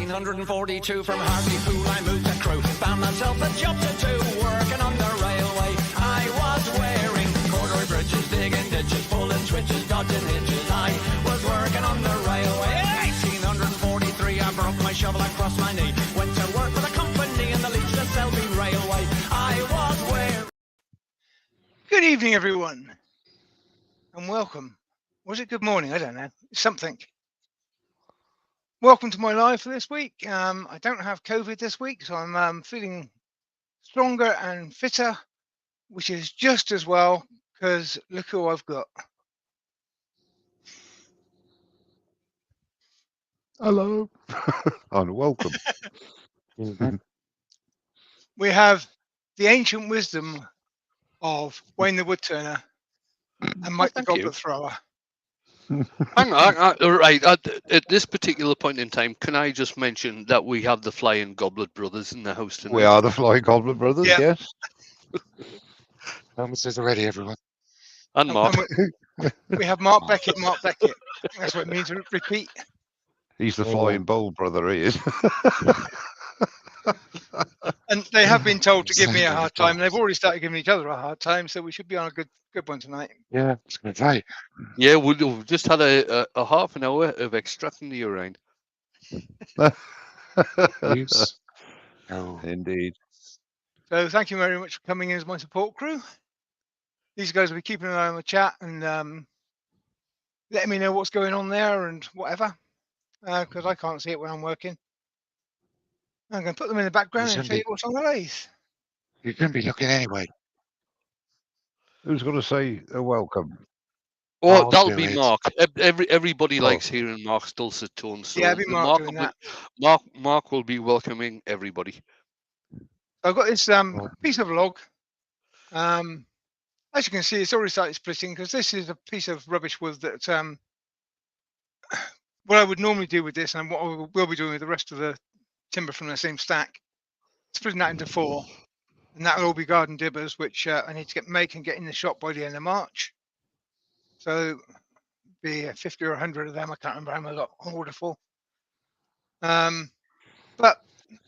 1942 from Hartlepool I moved to Crewe. Found myself a job to do, working on the railway. I was wearing corduroy bridges, digging ditches, pulling switches, dodging hitches. I was working on the railway. 1943 I broke my shovel across my knee. Went to work for the company in the Leeds to Selby Railway. I was wearing... Good evening, everyone, and welcome. Was it good morning? I don't know. Something. Welcome to my live for this week. I don't have COVID this week, so I'm feeling stronger and fitter, which is just as well, because look who I've got. Hello. And welcome. We have the ancient wisdom of Wayne the Woodturner and Mike the Goblet Thrower. Hang on, right, at this particular point in time, can I just mention that we have the Flying Goblet Brothers in the house tonight? We are the Flying Goblet Brothers, Yeah. yes. Helmet says already, everyone. And Mark. We have Mark Beckett. Mark Beckett. That's what it means to repeat. He's the Flying Bowl brother, he is. And they have been told to give me a hard time. They've already started giving each other a hard time, so we should be on a good one tonight. Yeah, I was going to say. Yeah, we've just had a half an hour of extracting the urine. Please. No. Indeed. So thank you very much for coming in as my support crew. These guys will be keeping an eye on the chat and letting me know what's going on there and whatever, because I can't see it when I'm working. I'm going to put them in the background and show you what's on the lathe. You're going to be looking anyway. Who's going to say a welcome? Oh, I'll that'll do be it. Mark. Everybody likes hearing Mark's dulcet tones. So Yeah, it'll be Mark doing that. Mark will be welcoming everybody. I've got this piece of log. As you can see, it's already started splitting because this is a piece of rubbish wood that what I would normally do with this and what I will be doing with the rest of the timber from the same stack, splitting that into 4, and that will all be garden dibbers, which I need to make and get in the shop by the end of March. So be 50 or 100 of them. I can't remember how many I got on order for. But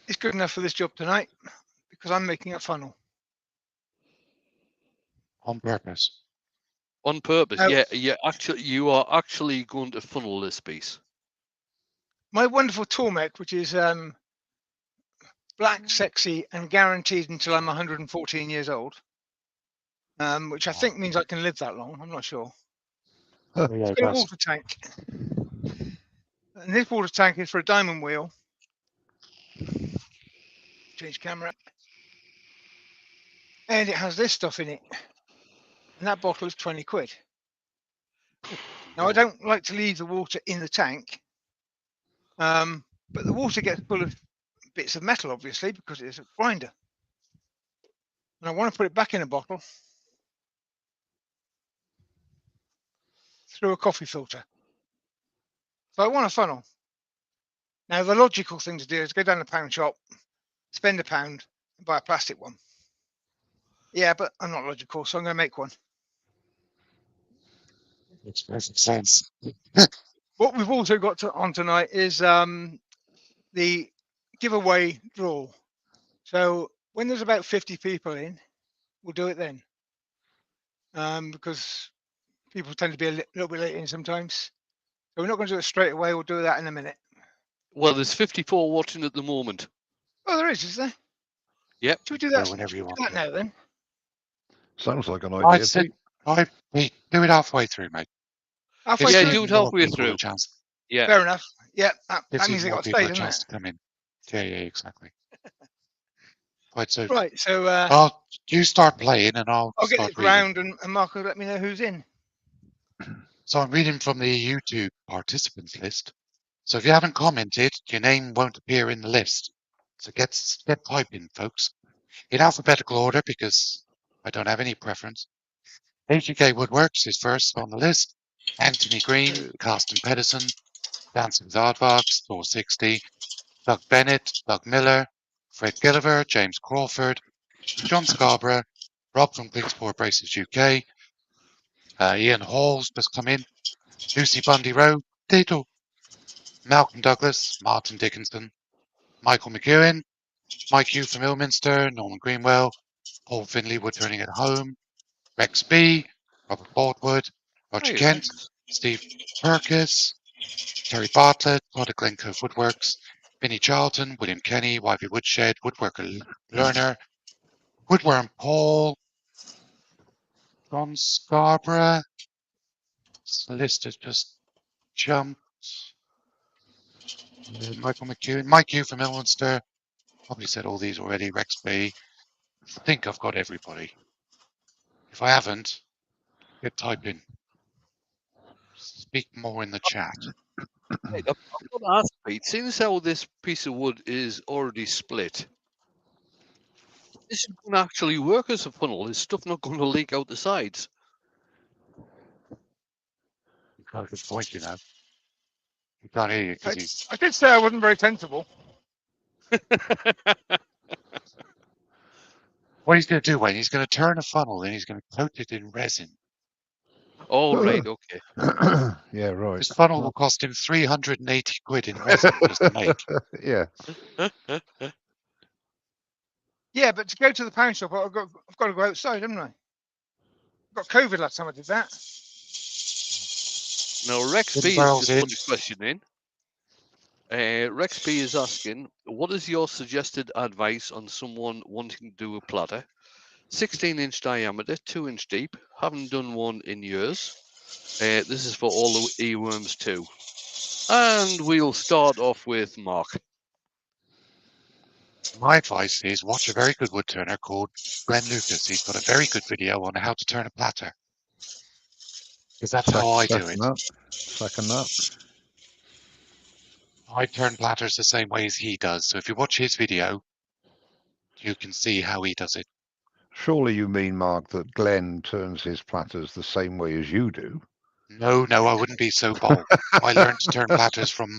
it's good enough for this job tonight because I'm making a funnel. On purpose. On purpose, Oh. yeah. Actually, you are actually going to funnel this piece. My wonderful Tormek, which is black, sexy, and guaranteed until I'm 114 years old, which I think means I can live that long. I'm not sure. Yeah, It's got a water tank. And this water tank is for a diamond wheel. Change camera. And it has this stuff in it. And that bottle is 20 quid. Now, I don't like to leave the water in the tank. But the water gets full of bits of metal, obviously, because it's a grinder. And I want to put it back in a bottle through a coffee filter. So I want a funnel. Now, the logical thing to do is go down to the pound shop, spend £1, and buy a plastic one. Yeah, but I'm not logical, so I'm going to make one. Makes perfect sense. What we've also got on tonight is the giveaway draw. So when there's about 50 people in, we'll do it then. Because people tend to be a little bit late in sometimes. So we're not going to do it straight away. We'll do that in a minute. Well, there's 54 watching at the moment. Oh, there is there? Yep. Should we do that, Whenever you want. that now then? Sounds like an I idea. said, Pete. do it halfway through, mate. Halfway Yeah, through? do it More halfway people a through. chance. Yeah. Fair enough. Yeah, that Gives means they more got to people stay, a doesn't chance it? to come in. Yeah, exactly. Right, so Right, so you start playing and I'll I'll get start it reading. round and Mark will let me know who's in. So I'm reading from the YouTube participants list. So if you haven't commented, your name won't appear in the list. So get typing, folks. In alphabetical order because I don't have any preference. HGK Woodworks is first on the list. Anthony Green, Carsten Pedersen, Dancing with Aardvarks, 460. Doug Bennett, Doug Miller, Fred Gilliver, James Crawford, John Scarborough, Rob from Kingsport Braces UK, Ian Hall's just come in, Lucy Bundy Rowe, Tito, Malcolm Douglas, Martin Dickinson, Michael McEwen, Mike Hugh from Ilminster, Norman Greenwell, Paul Finley woodturning at home, Rex B, Robert Baldwood, Roger Hey, Kent, Rex. Steve Perkis, Terry Bartlett, Todd of Glen Cove Woodworks, Vinnie Charlton, William Kenny, Wivey Woodshed, Woodworker Learner, Woodworm Paul, John Scarborough. The list has just jumped. Michael McEwen, Mike Hugh from Ilminster. Probably said all these already. Rex B. I think I've got everybody. If I haven't, get typing. Speak more in the chat. Right, I've got to ask Pete, seeing as how this piece of wood is already split, this is going to actually work as a funnel. Is stuff not going to leak out the sides? Got a good point, you know. You can't hear you because he's. I did say I wasn't very sensible. What he's going to do, Wayne, he's going to turn a funnel, then he's going to coat it in resin. Oh, right, okay. Yeah, right. This funnel will cost him 380 quid in resin just to make. Yeah. Yeah, but to go to the pound shop, I've got to go outside, haven't I? Got COVID last time I did that. Now, Rex Good B barrels has in. just put a question in. Rex B is asking, what is your suggested advice on someone wanting to do a platter? 16-inch diameter, 2-inch deep. Haven't done one in years. This is for all the earworms too. And we'll start off with Mark. My advice is watch a very good wood turner called Glenn Lucas. He's got a very good video on how to turn a platter. Because that's how I do it. Second that. I turn platters the same way as he does. So if you watch his video, you can see how he does it. Surely you mean, Mark, that Glenn turns his platters the same way as you do? No, I wouldn't be so bold. I learned to turn platters from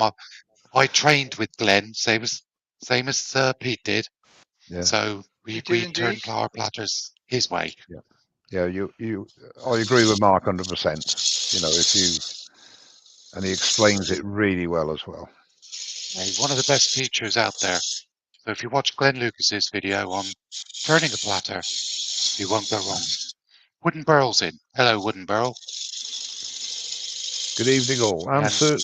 I trained with Glenn, same as Pete did. Yeah. So we did turn indeed. our platters his way. Yeah, I agree with Mark 100%. You know, and he explains it really well as well. He's one of the best teachers out there. So if you watch Glenn Lucas's video on turning a platter, you won't go wrong. Wooden Burl's in. Hello, Wooden Burl. Good evening, all. And- Answer.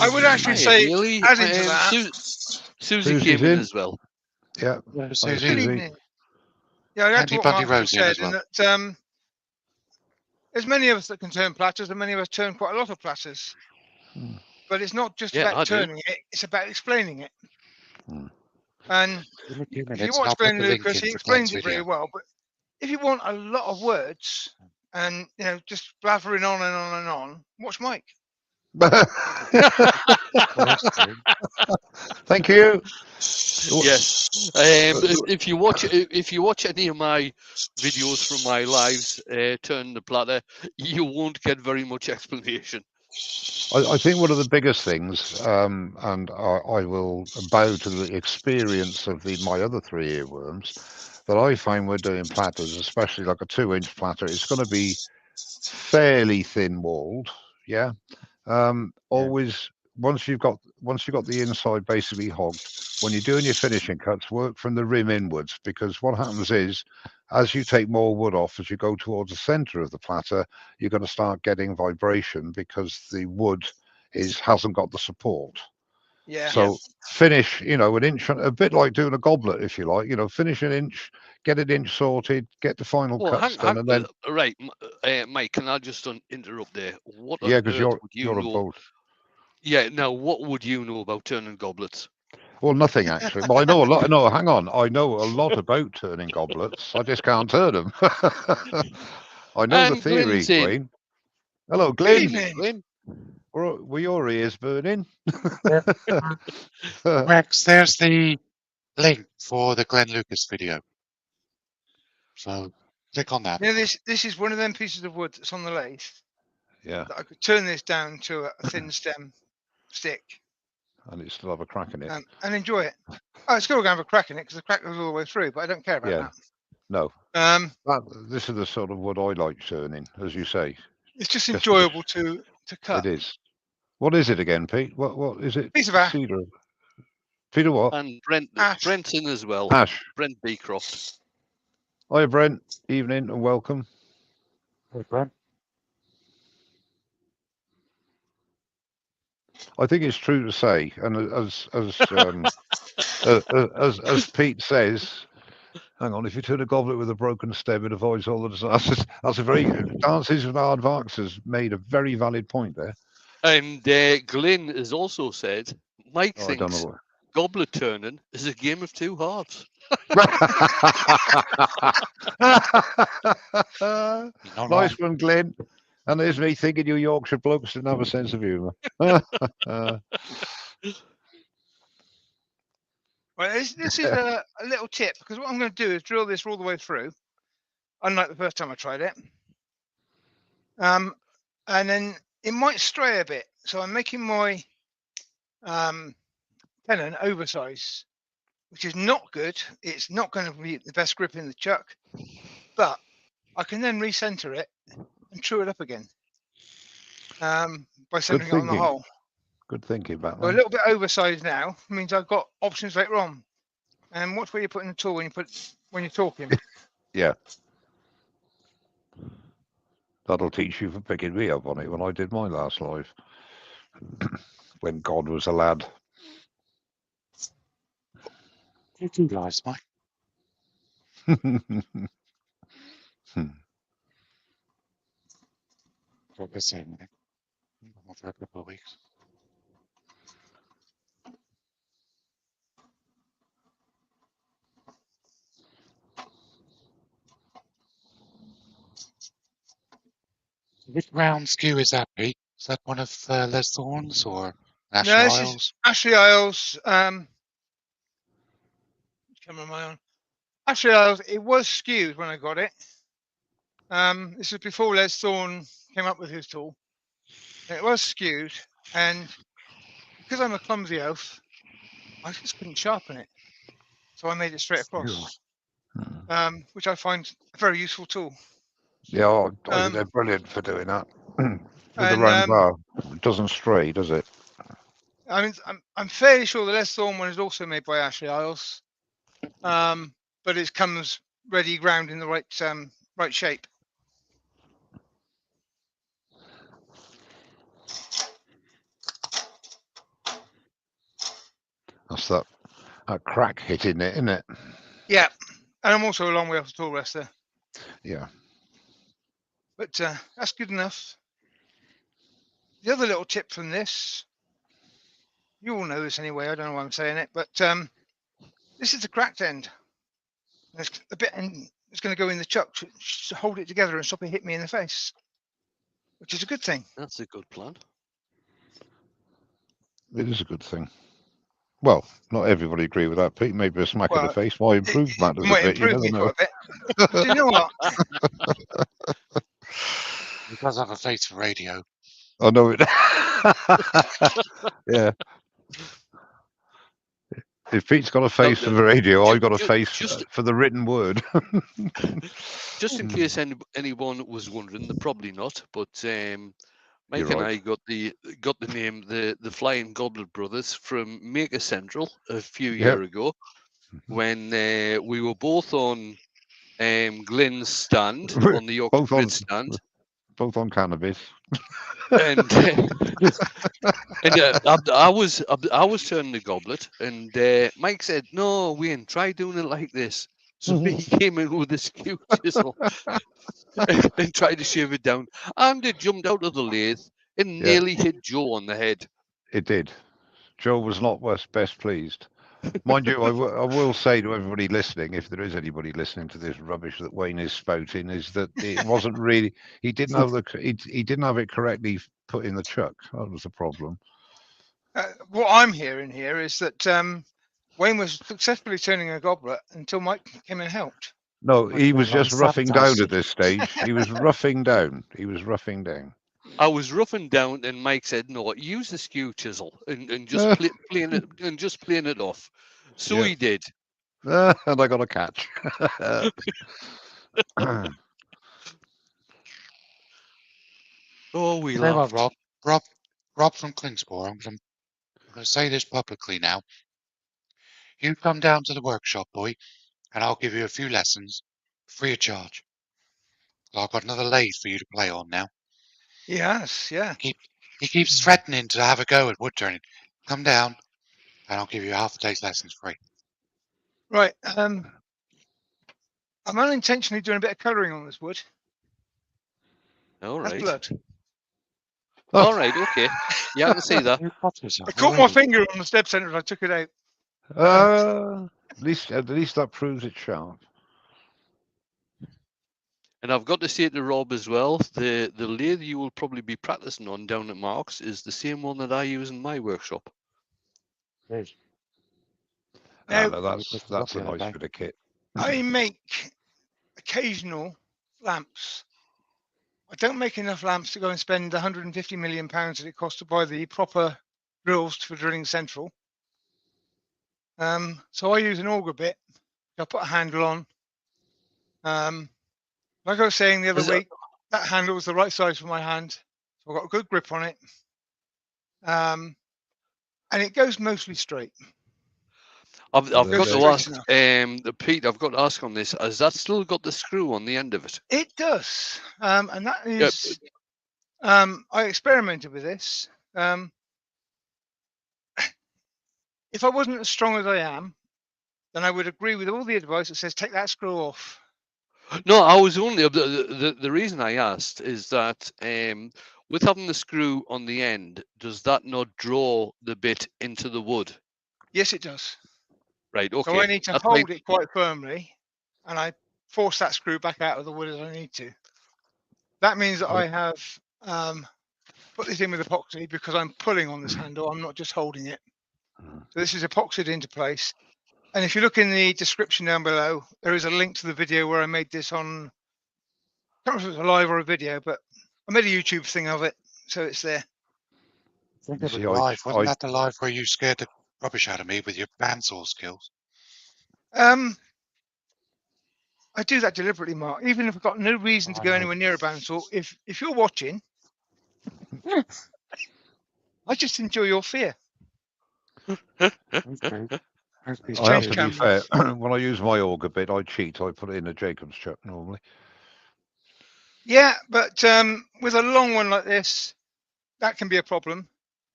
I would actually say, Really, add into that. Susie Susie's came in in. as well. Yeah. Good Susie, Susie. evening. Yeah, I'd add Andy to what Bundy Mark Rose in said, as well. in that there's many of us that can turn platters, and many of us turn quite a lot of platters. Hmm. But it's not just Yeah, I about do. turning it; it's about explaining it. Hmm. And Give me a few if you minutes, watch I'll put Glenn the link Lucas, in he for explains Glenn's it very video. well. But if you want a lot of words and just blathering on and on and on, watch Mike. Thank you. Yes. If you watch any of my videos from my lives, turn the platter, you won't get very much explanation. I think one of the biggest things, and I will bow to the experience of my other 3 earworms, that I find we're doing platters, especially like a 2-inch platter, it's going to be fairly thin walled. Yeah. Always once you've got the inside basically hogged, when you're doing your finishing cuts, work from the rim inwards, because what happens is, as you take more wood off, as you go towards the center of the platter, you're going to start getting vibration because the wood hasn't got the support. Yeah. So finish, an inch, a bit like doing a goblet, if you like, finish an inch, get an inch sorted, get the final Well, cuts done, and then right, Mike, can I just interrupt there? What on yeah, because earth would you're a know? boat. Yeah, now what would you know about turning goblets? Well, nothing actually. Well, I know a lot. No, hang on. I know a lot about turning goblets. I just can't turn them. I know the And theory, Glenn's in. Wayne. Hello, Good Glenn. evening. Glenn? Were your ears burning? Rex, there's the link for the Glenn Lucas video. So click on that. This is one of them pieces of wood that's on the lathe Yeah, that I could turn this down to a thin stem stick and it still have a crack in it. and enjoy it. Oh, it's still going to have a crack in it because the crack goes all the way through, but I don't care about Yeah. No, that. this is the sort of wood I like turning, as you say. It's just Just enjoyable to cut. It is. What is it again, Pete? What is it? Piece of ash. Cedar. Peter what? And Brent, Ash. Brent's in as well. Ash. Brent Beecroft. Hi, Brent. Evening and welcome. Hey, Brent. I think it's true to say, and as Pete says, hang on, if you turn a goblet with a broken stem, it avoids all the disasters. That's a very Dances with Aardvarks has made a very valid point there. And Glyn has also said, Mike Oh, I don't thinks know. goblet turning is a game of two hearts. You're not Nice wrong. one, Glenn. And there's me thinking you Yorkshire blokes didn't have a sense of humour. Well, this is a little tip, because what I'm going to do is drill this all the way through, unlike the first time I tried it. And then it might stray a bit. So I'm making my tenon oversize, which is not good. It's not going to be the best grip in the chuck, but I can then recenter it and true it up again by centering it on the thinking. hole. Good thinking about So a that. little bit oversized now means I've got options later on. And watch where you're putting the tool when you're talking. Yeah. That'll teach you for picking me up on it when I did my last live. When God was a lad. You do lies, Mike. What they're saying, I think. For a couple of weeks. Which round skew is that, Pete? Is that one of Les Thorne's or Ashley No, this is Isles? Ashley Isles. Which camera am I on? Ashley Isles. It was skewed when I got it. This was before Les Thorne came up with his tool. It was skewed, and because I'm a clumsy elf, I just couldn't sharpen it. So I made it straight across, which I find a very useful tool. Yeah, I think they're brilliant for doing that. With the And, round bar, it doesn't stray, does it? I mean, I'm fairly sure the Les Thorne one is also made by Ashley Isles, but it comes ready ground in the right shape. That's that crack hitting it, isn't it? Yeah, and I'm also a long way off the tool rester, Yeah. but that's good enough. The other little tip from this, you all know this anyway, I don't know why I'm saying it, but this is the cracked end. There's a bit and it's going to go in the chuck to hold it together and stop it hit me in the face, which is a good thing. That's a good plan. It is a good thing. Well, not everybody agree with that, Pete. Maybe a smack in the face might improve matters a Might bit. You improve never me know. quite a bit. Do you know what? He does have a face for radio. I know it. Yeah. If Pete's got a face for the radio, I've got a face for the written word. Just in case anyone was wondering, they're probably not, but Mike You're and right. I got the name the Flying Goblet Brothers from Maker Central a few years ago when we were both on Glenn's stand on the Yorkshire Both on- Grid stand. Both on cannabis. And I was turning the goblet, and Mike said, "No, Wayne, try doing it like this." So he came in with a skew chisel and tried to shave it down, and it jumped out of the lathe and nearly hit Joe on the head. It did. Joe was not best pleased. Mind you, I will say to everybody listening, if there is anybody listening to this rubbish that Wayne is spouting, is that it wasn't really. He didn't have he didn't have it correctly put in the chuck. That was the problem. What I'm hearing here is that Wayne was successfully turning a goblet until Mike came and helped. No, he was Well, just roughing down sabotage. at this stage. He was roughing down. He was roughing down. I was roughing down, and Mike said, "No, use the skew chisel and just plane it off." So he did. And I got a catch. Oh, we You know laughed. what, Rob? Rob from Klingspor, I'm going to say this publicly now. You come down to the workshop, boy, and I'll give you a few lessons free of charge. I've got another lathe for you to play on now. Yes, yeah. He keeps threatening to have a go at wood turning. Come down, and I'll give you half a day's lessons free. Right. I'm unintentionally doing a bit of colouring on this wood. All That's right. blood. All right. Okay. Yeah, I can see that. You got yourself I caught my already. finger on the step centre and I took it out. At least that proves it's sharp. And I've got to say to Rob as well, the lathe you will probably be practicing on down at Mark's is the same one that I use in my workshop. Yes. Now, No, that's a nice bit of kit. I make occasional lamps. I don't make enough lamps to go and spend 150 million pounds that it costs to buy the proper drills for drilling central. So I use an auger bit. I put a handle on. Like I was saying the other week, that handle was the right size for my hand. So I've got a good grip on it. And it goes mostly straight. I've got to Straight ask, Pete, I've got to ask on this, has that still got the screw on the end of it? It does. And that is, I experimented with this. If I wasn't as strong as I am, then I would agree with all the advice that says take that screw off. No, I was only the reason I asked is that with having the screw on the end, does that not draw the bit into the wood? Yes, it does. Right. Okay. So I need to That's hold it quite firmly, and I force that screw back out of the wood as I need to. That means that I have put this in with epoxy because I'm pulling on this handle. I'm not just holding it. So this is epoxied into place. And if you look in the description down below, there is a link to the video where I made this on, I can't remember if it was a live or a video, but I made a YouTube thing of it, so it's there. I think You it was see, live. Wasn't that the live where you scared the rubbish out of me with your bandsaw skills? I do that deliberately, Mark. Even if I've got no reason to go Oh. anywhere near a bandsaw, if you're watching, I just enjoy your fear. Okay. I have Change to be cameras. fair. When I use my auger bit, I cheat. I put it in a Jacobs chuck normally. Yeah, but with a long one like this, that can be a problem.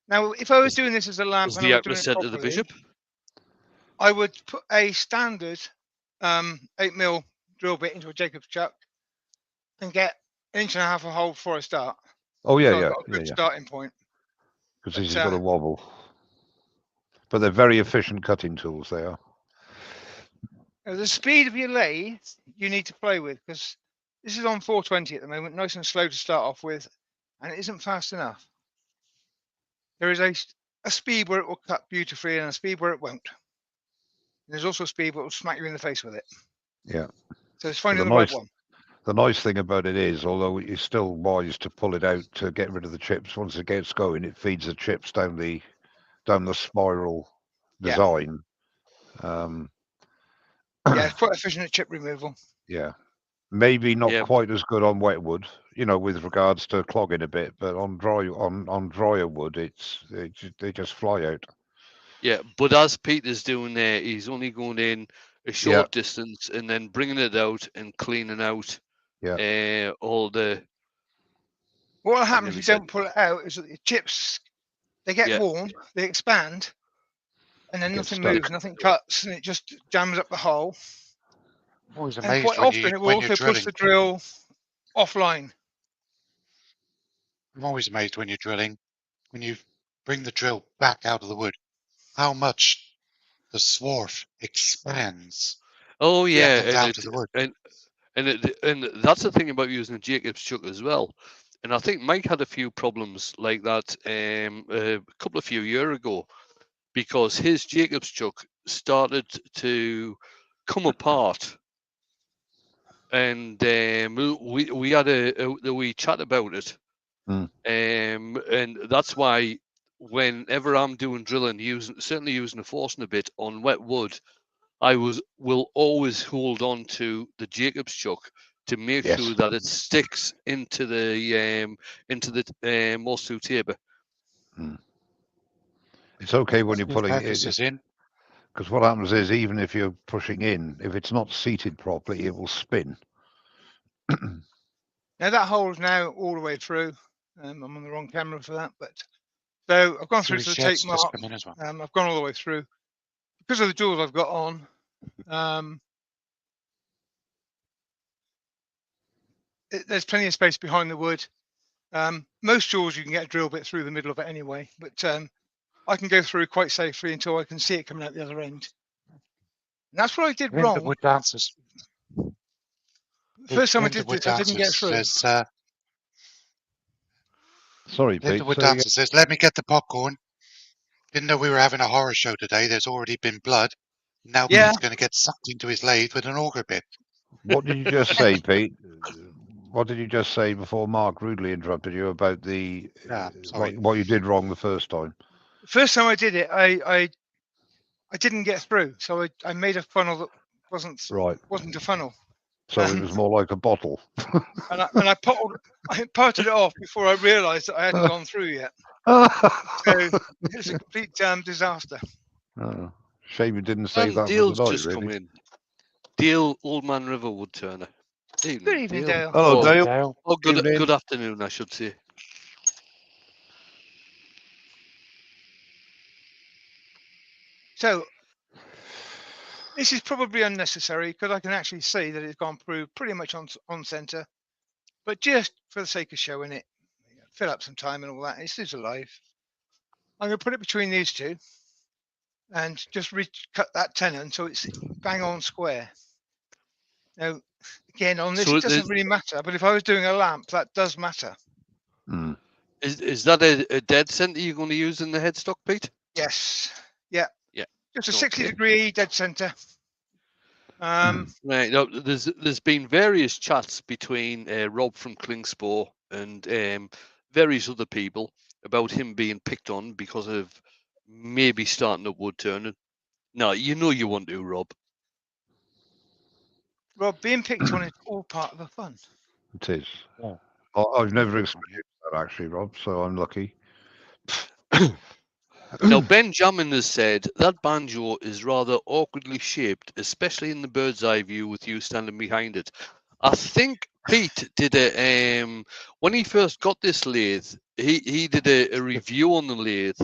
Now, if I was doing this as a lamp As and the I was actor doing it said to the properly, bishop. I would put a standard 8mm drill bit into a Jacobs chuck and get 1.5 inches of hole before I start. Oh So yeah, I've yeah, got a good starting point. Because But, this has got a wobble. But they're very efficient cutting tools. They are. The speed of your lathe you need to play with, because this is on 420 at the moment, nice and slow to start off with, and it isn't fast enough. There is a speed where it will cut beautifully and a speed where it won't. There's also a speed where it will smack you in the face with it. Yeah. So it's finding the the right nice- one. The nice thing about it is, although it's still wise to pull it out to get rid of the chips, once it gets going, it feeds the chips down the spiral Yeah. design. Yeah, it's quite efficient at chip removal. Yeah. Maybe not Yeah. quite as good on wet wood, with regards to clogging a bit, but on drier wood, they just fly out. Yeah, but as Peter's doing there, he's only going in a short distance and then bringing it out and cleaning out all the. What will happen if nearly you said- don't pull it out is that the chips, they get warm, they expand, and then Get nothing stuck. moves, nothing cuts, and it just jams up the hole. I'm always And amazed quite when, often it will when you're also drilling. push the drill offline. I'm always amazed when you're drilling, when you bring the drill back out of the wood, how much the swarf expands Oh yeah, comes out of the wood. and that's the thing about using a Jacobs chuck as well. And I think Mike had a few problems like that a couple of few years ago, because his Jacobs chuck started to come apart, and we had a wee chat about it, and that's why whenever I'm doing drilling, certainly using a Forstner bit on wet wood, I will always hold on to the Jacobs chuck to make Yes. sure that it sticks into the Morse 2 taper. It's okay when you're Smooth pulling it, surfaces in. because what happens is even if you're pushing in, if it's not seated properly, it will spin. Now that hole's now all the way through. I'm on the wrong camera for that, but so I've gone through Sewage to the sheds tape just mark. come in as well. I've gone all the way through because of the jewels I've got on. There's plenty of space behind the wood. Most jewels you can get a drill bit through the middle of it anyway, but I can go through quite safely until I can see it coming out the other end. And that's what I did Linda wrong. Wood Dancers. First time I Linda did Wood this, I didn't get Dancers through. says, Sorry, Linda Pete. Wood say again. Dancer says, let me get the popcorn. Didn't know we were having a horror show today. There's already been blood. Now Yeah. Pete's going to get sucked into his lathe with an auger bit. What did you just say, Pete? What did you just say before Mark rudely interrupted you about the Yeah, sorry. what you did wrong the first time? First time I did it, I didn't get through, so I made a funnel that wasn't Right. a funnel, So it was more like a bottle. and I parted it off before I realised that I hadn't gone through yet. So it was a complete disaster. Oh, shame you didn't save And that for Dale's tonight, just come really. in. Dale, Old Man River Wood Turner. Good evening, Dale. Hello, Oh, Dale. Dale. Oh, Evening. good afternoon, I should say. So this is probably unnecessary because I can actually see that it's gone through pretty much on centre. But just for the sake of showing it, fill up some time and all that, it's alive. I'm going to put it between these two and just cut that tenon so it's bang on square. Now, again, on this, So it doesn't really matter, but if I was doing a lamp, that does matter. Hmm. Is that a dead centre you're going to use in the headstock, Pete? Yes. Yeah. Yeah. Just a Okay. 60-degree dead center. Right. No, there's been various chats between Rob from Klingspor and various other people about him being picked on because of maybe starting up wood turning. No, you know you want to, Rob. Rob, being picked on is all part of the fun. It is. Yeah. I've never experienced that actually, Rob. So I'm lucky. Now, Benjamin has said that banjo is rather awkwardly shaped, especially in the bird's eye view with you standing behind it. I think Pete did a when he first got this lathe, he did a review on the lathe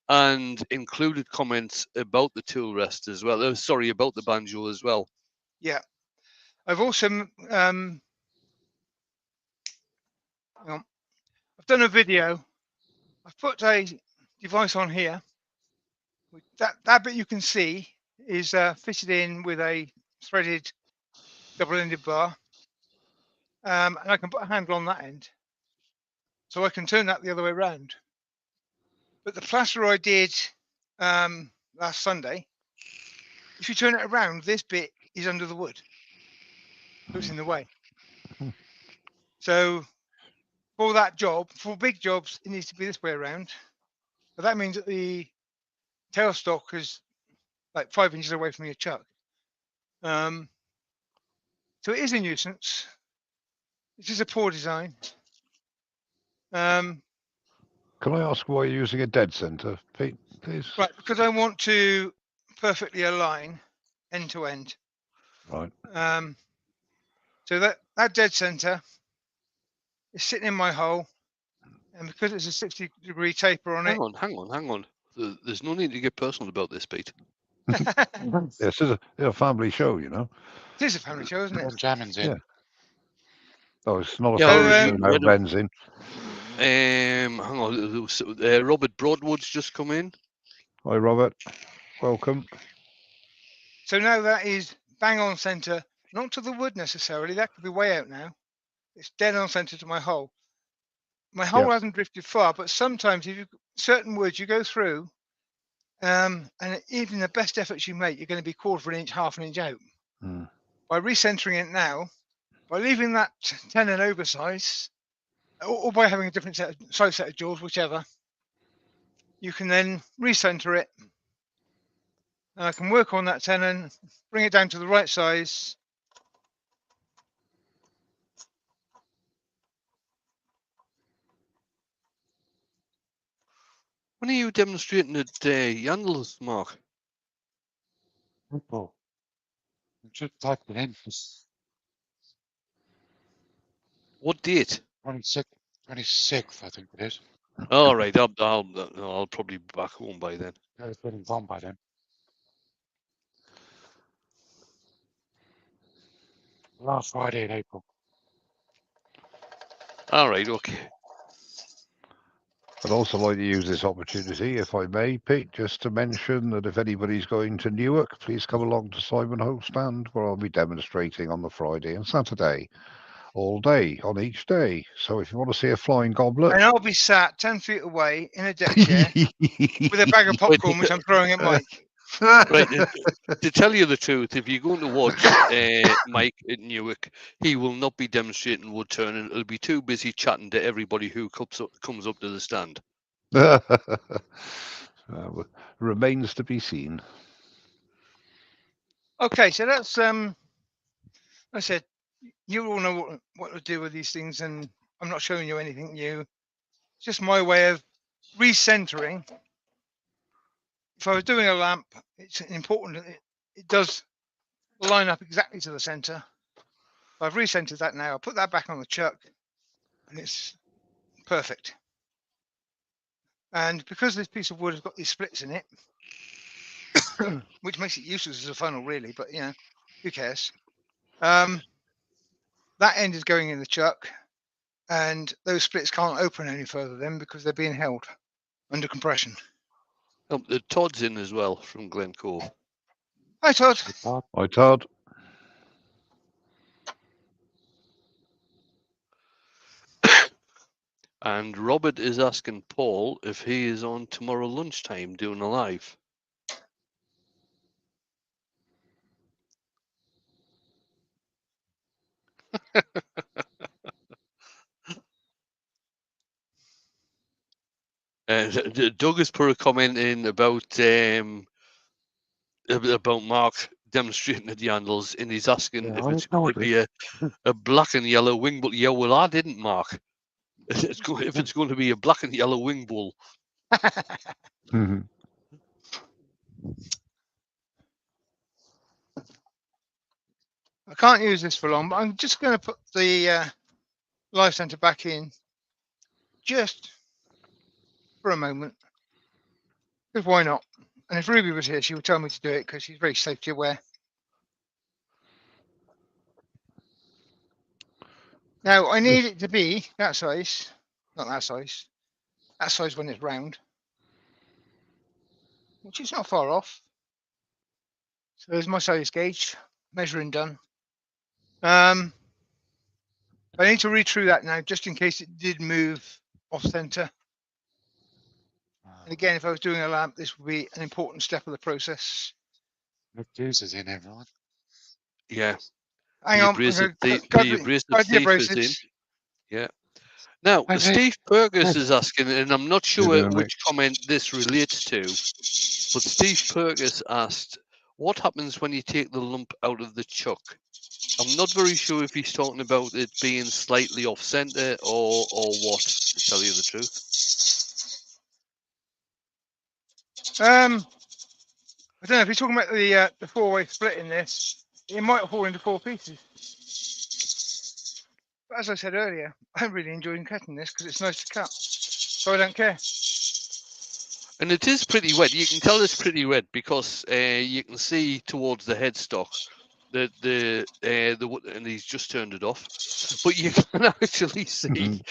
and included comments about the tool rest as well. Sorry, about the banjo as well. Yeah. I've also I've done a video. I've put a device on here. That bit you can see is fitted in with a threaded double-ended bar, and I can put a handle on that end, so I can turn that the other way around. But the plaster I did last Sunday, if you turn it around, this bit is under the wood, so it's in the way. So for that job, for big jobs, it needs to be this way around. But that means that the tailstock is like 5 inches away from your chuck. So it is a nuisance. This is a poor design. Can I ask why you're using a dead center, Pete, please? Right, because I want to perfectly align end to end. Right. So that dead center is sitting in my hole, and because it's a 60-degree taper on it. Hang on. There's no need to get personal about this, Pete. This is a family show, you know. It is a family show, isn't it? Benjamin's in. Yeah. Oh, it's not a Yeah, family show so, now. Ben's in. Hang on. Robert Broadwood's just come in. Hi, Robert. Welcome. So now that is bang on center, not to the wood necessarily. That could be way out now. It's dead on center to my hole. My hole hasn't drifted far, but sometimes if you certain woods you go through, and even the best efforts you make, you're going to be quarter of an inch, half an inch out. By recentering it now, by leaving that tenon oversize, or by having a different size set of jaws, whichever, you can then recenter it. And I can work on that tenon, bring it down to the right size. When are you demonstrating at Yandles, Mark? Oh, I just typed it in. It's What date? 26th, I think it is. All right, I'll probably be back home by then. It's been gone by then. Last Friday in April. All right, okay. I'd also like to use this opportunity, if I may, Pete, just to mention that if anybody's going to Newark, please come along to Simon Hope stand, where I'll be demonstrating on the Friday and Saturday, all day, on each day. So if you want to see a flying goblet... And I'll be sat 10 feet away in a deck chair with a bag of popcorn, which I'm throwing at Mike. Right, to tell you the truth, if you're going to watch Mike at Newark, he will not be demonstrating wood turning. He'll be too busy chatting to everybody who comes up to the stand. Remains to be seen. Okay, so that's I said you all know what to do with these things, and I'm not showing you anything new. It's just my way of recentering. If I was doing a lamp, it's important that it does line up exactly to the center. I've recentered that now. I'll put that back on the chuck, and it's perfect. And because this piece of wood has got these splits in it, which makes it useless as a funnel, really, but you know, who cares? That end is going in the chuck, and those splits can't open any further then because they're being held under compression. The Todd's in as well from Glen Cove. Hi, Todd. Hi, Todd. And Robert is asking Paul if he is on tomorrow lunchtime doing a live. Doug has put a comment in about Mark demonstrating at Yandles, and he's asking Yeah, if I it's going to ignored be a black and yellow wing bull. Yeah, well, I didn't, Mark. If it's going to be a black and yellow wing bull. Mhm. I can't use this for long, but I'm just going to put the live center back in just for a moment. Because why not? And if Ruby was here, she would tell me to do it because she's very safety aware. Now, I need it to be that size, not that size when it's round, which is not far off. So there's my size gauge, measuring done. I need to read through that now, just in case it did move off center. And again, if I was doing a lamp, this would be an important step of the process. The fuses in, everyone. Yeah. Hang The on, abrasive thief is in. Yeah. Now, Hey, Steve Purgus hey. is asking, and I'm not You're sure doing which comment this relates to, but Steve Purgus asked, what happens when you take the lump out of the chuck? I'm not very sure if he's talking about it being slightly off center or what, to tell you the truth. I don't know if you're talking about the four-way split in this. It might fall into four pieces. But as I said earlier, I'm really enjoying cutting this because it's nice to cut, so I don't care. And it is pretty wet. You can tell it's pretty wet because you can see towards the headstock the wood, and he's just turned it off. But you can actually see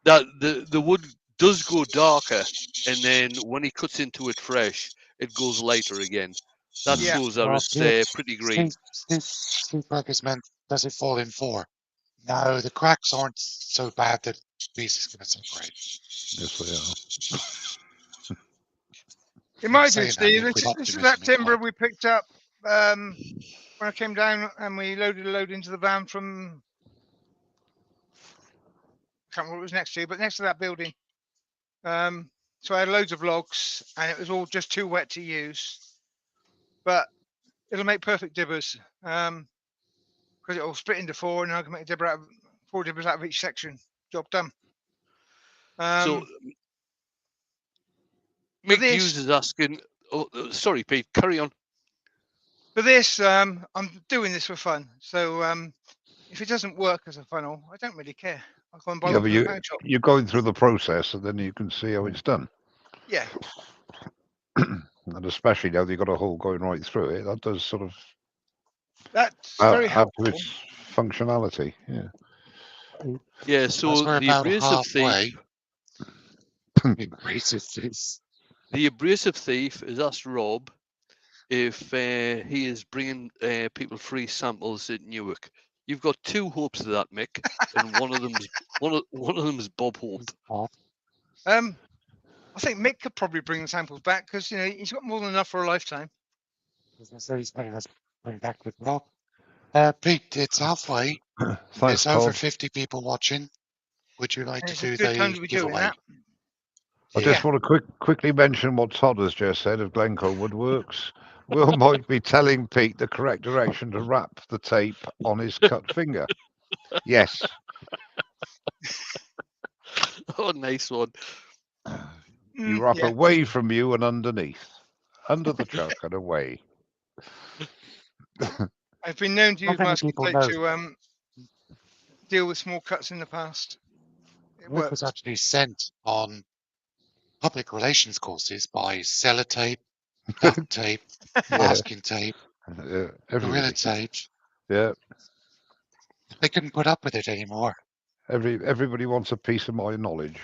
that the wood does go darker, and then when he cuts into it fresh, it goes lighter again. That Yeah. shows that Well, it's yeah, pretty green. Steve Fergus meant, does it fall in four? No, the cracks aren't so bad that pieces going to separate. Yes, It might do, Saying that Steve. with This is optimism that in timber mind. we picked up when I came down and we loaded a load into the van from, I can't remember what it was next to, but next to that building. So I had loads of logs and it was all just too wet to use. But it'll make perfect dibbers because it'll split into four and I can make a dibber out of, 4 dibbers out of each section. Job done. So Mick this- Hughes is asking. Oh, sorry, Pete. Carry on. For this, I'm doing this for fun. So if it doesn't work as a funnel, I don't really care. I'll go and buy Yeah, one but from the pound shop. you're going through the process, and then you can see how it's done. Yeah, And especially now that you've got a hole going right through it, that does sort of that's very add to helpful. its functionality. Yeah. Yeah. As So we're the about abrasive halfway. thief. Abrasive thief. The abrasive thief has asked Rob if he is bringing people free samples at Newark. You've got two hopes of that, Mick, and one of them's Bob Hope. I think Mick could probably bring the samples back because he's got more than enough for a lifetime. So he's bringing us back with Rob. Pete, it's halfway. Thanks, There's over Todd. 50 people watching. Would you like And to it's a do good time the to be doing giveaway? that. I just want to quickly mention what Todd has just said of Glencoe Woodworks. Will might be telling Pete the correct direction to wrap the tape on his cut finger. Yes. Oh, nice one. You wrap Yeah. away from you and underneath. Under the chuck and away. I've been known to Not use many masking people tape know. to deal with small cuts in the past. It Rick was works. actually sent on public relations courses by sellotape, duct tape, Yeah, masking tape, gorilla everybody. tape. Yeah, They couldn't put up with it anymore. everybody wants a piece of my knowledge.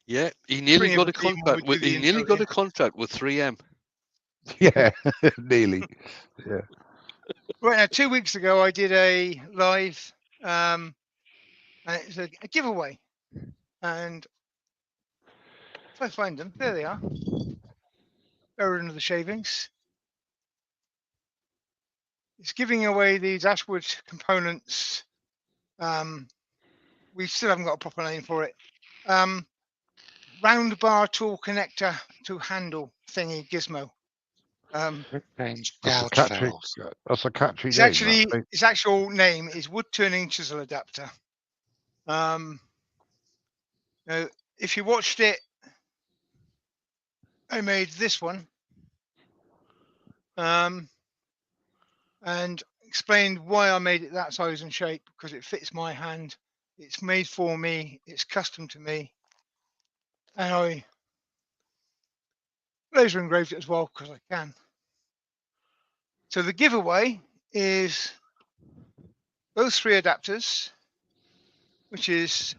Yeah, he nearly Bring got a everybody in when contract we with. do the He nearly intro got a contract with 3M. Yeah, nearly. Right now, 2 weeks ago, I did a live, and it's a giveaway. And if I find them, there they are. Buried under the shavings. It's giving away these Ashwood components. We still haven't got a proper name for it. Round bar tool connector to handle thingy gizmo. Rick James That's a gouge catchy. ferrules. That's a catchy It's name. actually that, its actual name is wood turning chisel adapter. If you watched it, I made this one, and explained why I made it that size and shape because it fits my hand. It's made for me. It's custom to me, and I laser engraved it as well because I can. So the giveaway is those three adapters, which is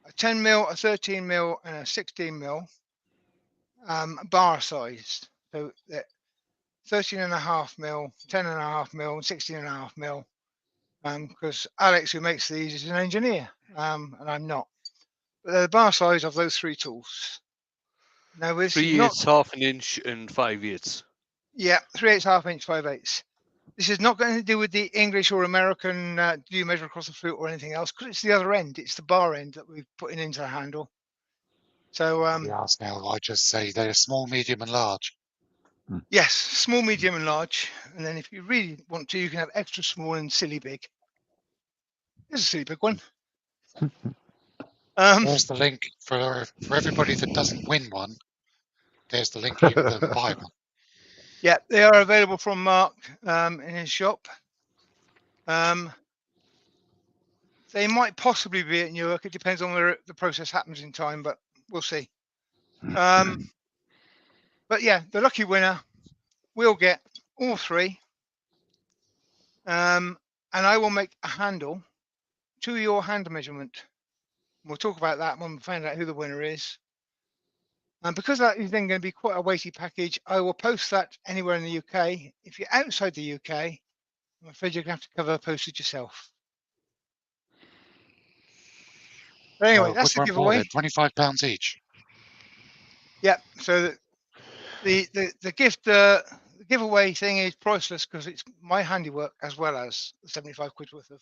a 10 mil, a 13 mil, and a 16 mil bar size. So that 13.5 mil, 10.5 mil, and 16.5 mil. Because Alex, who makes these, is an engineer, and I'm not. But they're the bar size of those three tools. Now, this 3 is not, eighths, half an inch, and 5 eighths. yeah, 3/8, half inch, 5/8. This is not going to do with the English or American do you measure across the flute or anything else, because it's the other end. It's the bar end that we're putting into the handle. So, Yes, now I just say they're small, medium, and large. yes, small, medium, and large. And then if you really want to, you can have extra small and silly big. Here's a silly big one. There's the link for everybody that doesn't win one. There's the link you can go and buy one. Yeah, they are available from Mark in his shop. They might possibly be at Newark. It depends on where the process happens in time, but we'll see. But yeah, the lucky winner will get all three. And I will make a handle to your hand measurement. We'll talk about that when we find out who the winner is. And because that is then going to be quite a weighty package, I will post that anywhere in the UK. If you're outside the UK, I'm afraid you're going to have to cover postage yourself. But anyway, that's the giveaway. £25 each. Yeah. So the gift, the giveaway thing is priceless because it's my handiwork as well as the 75 quid worth of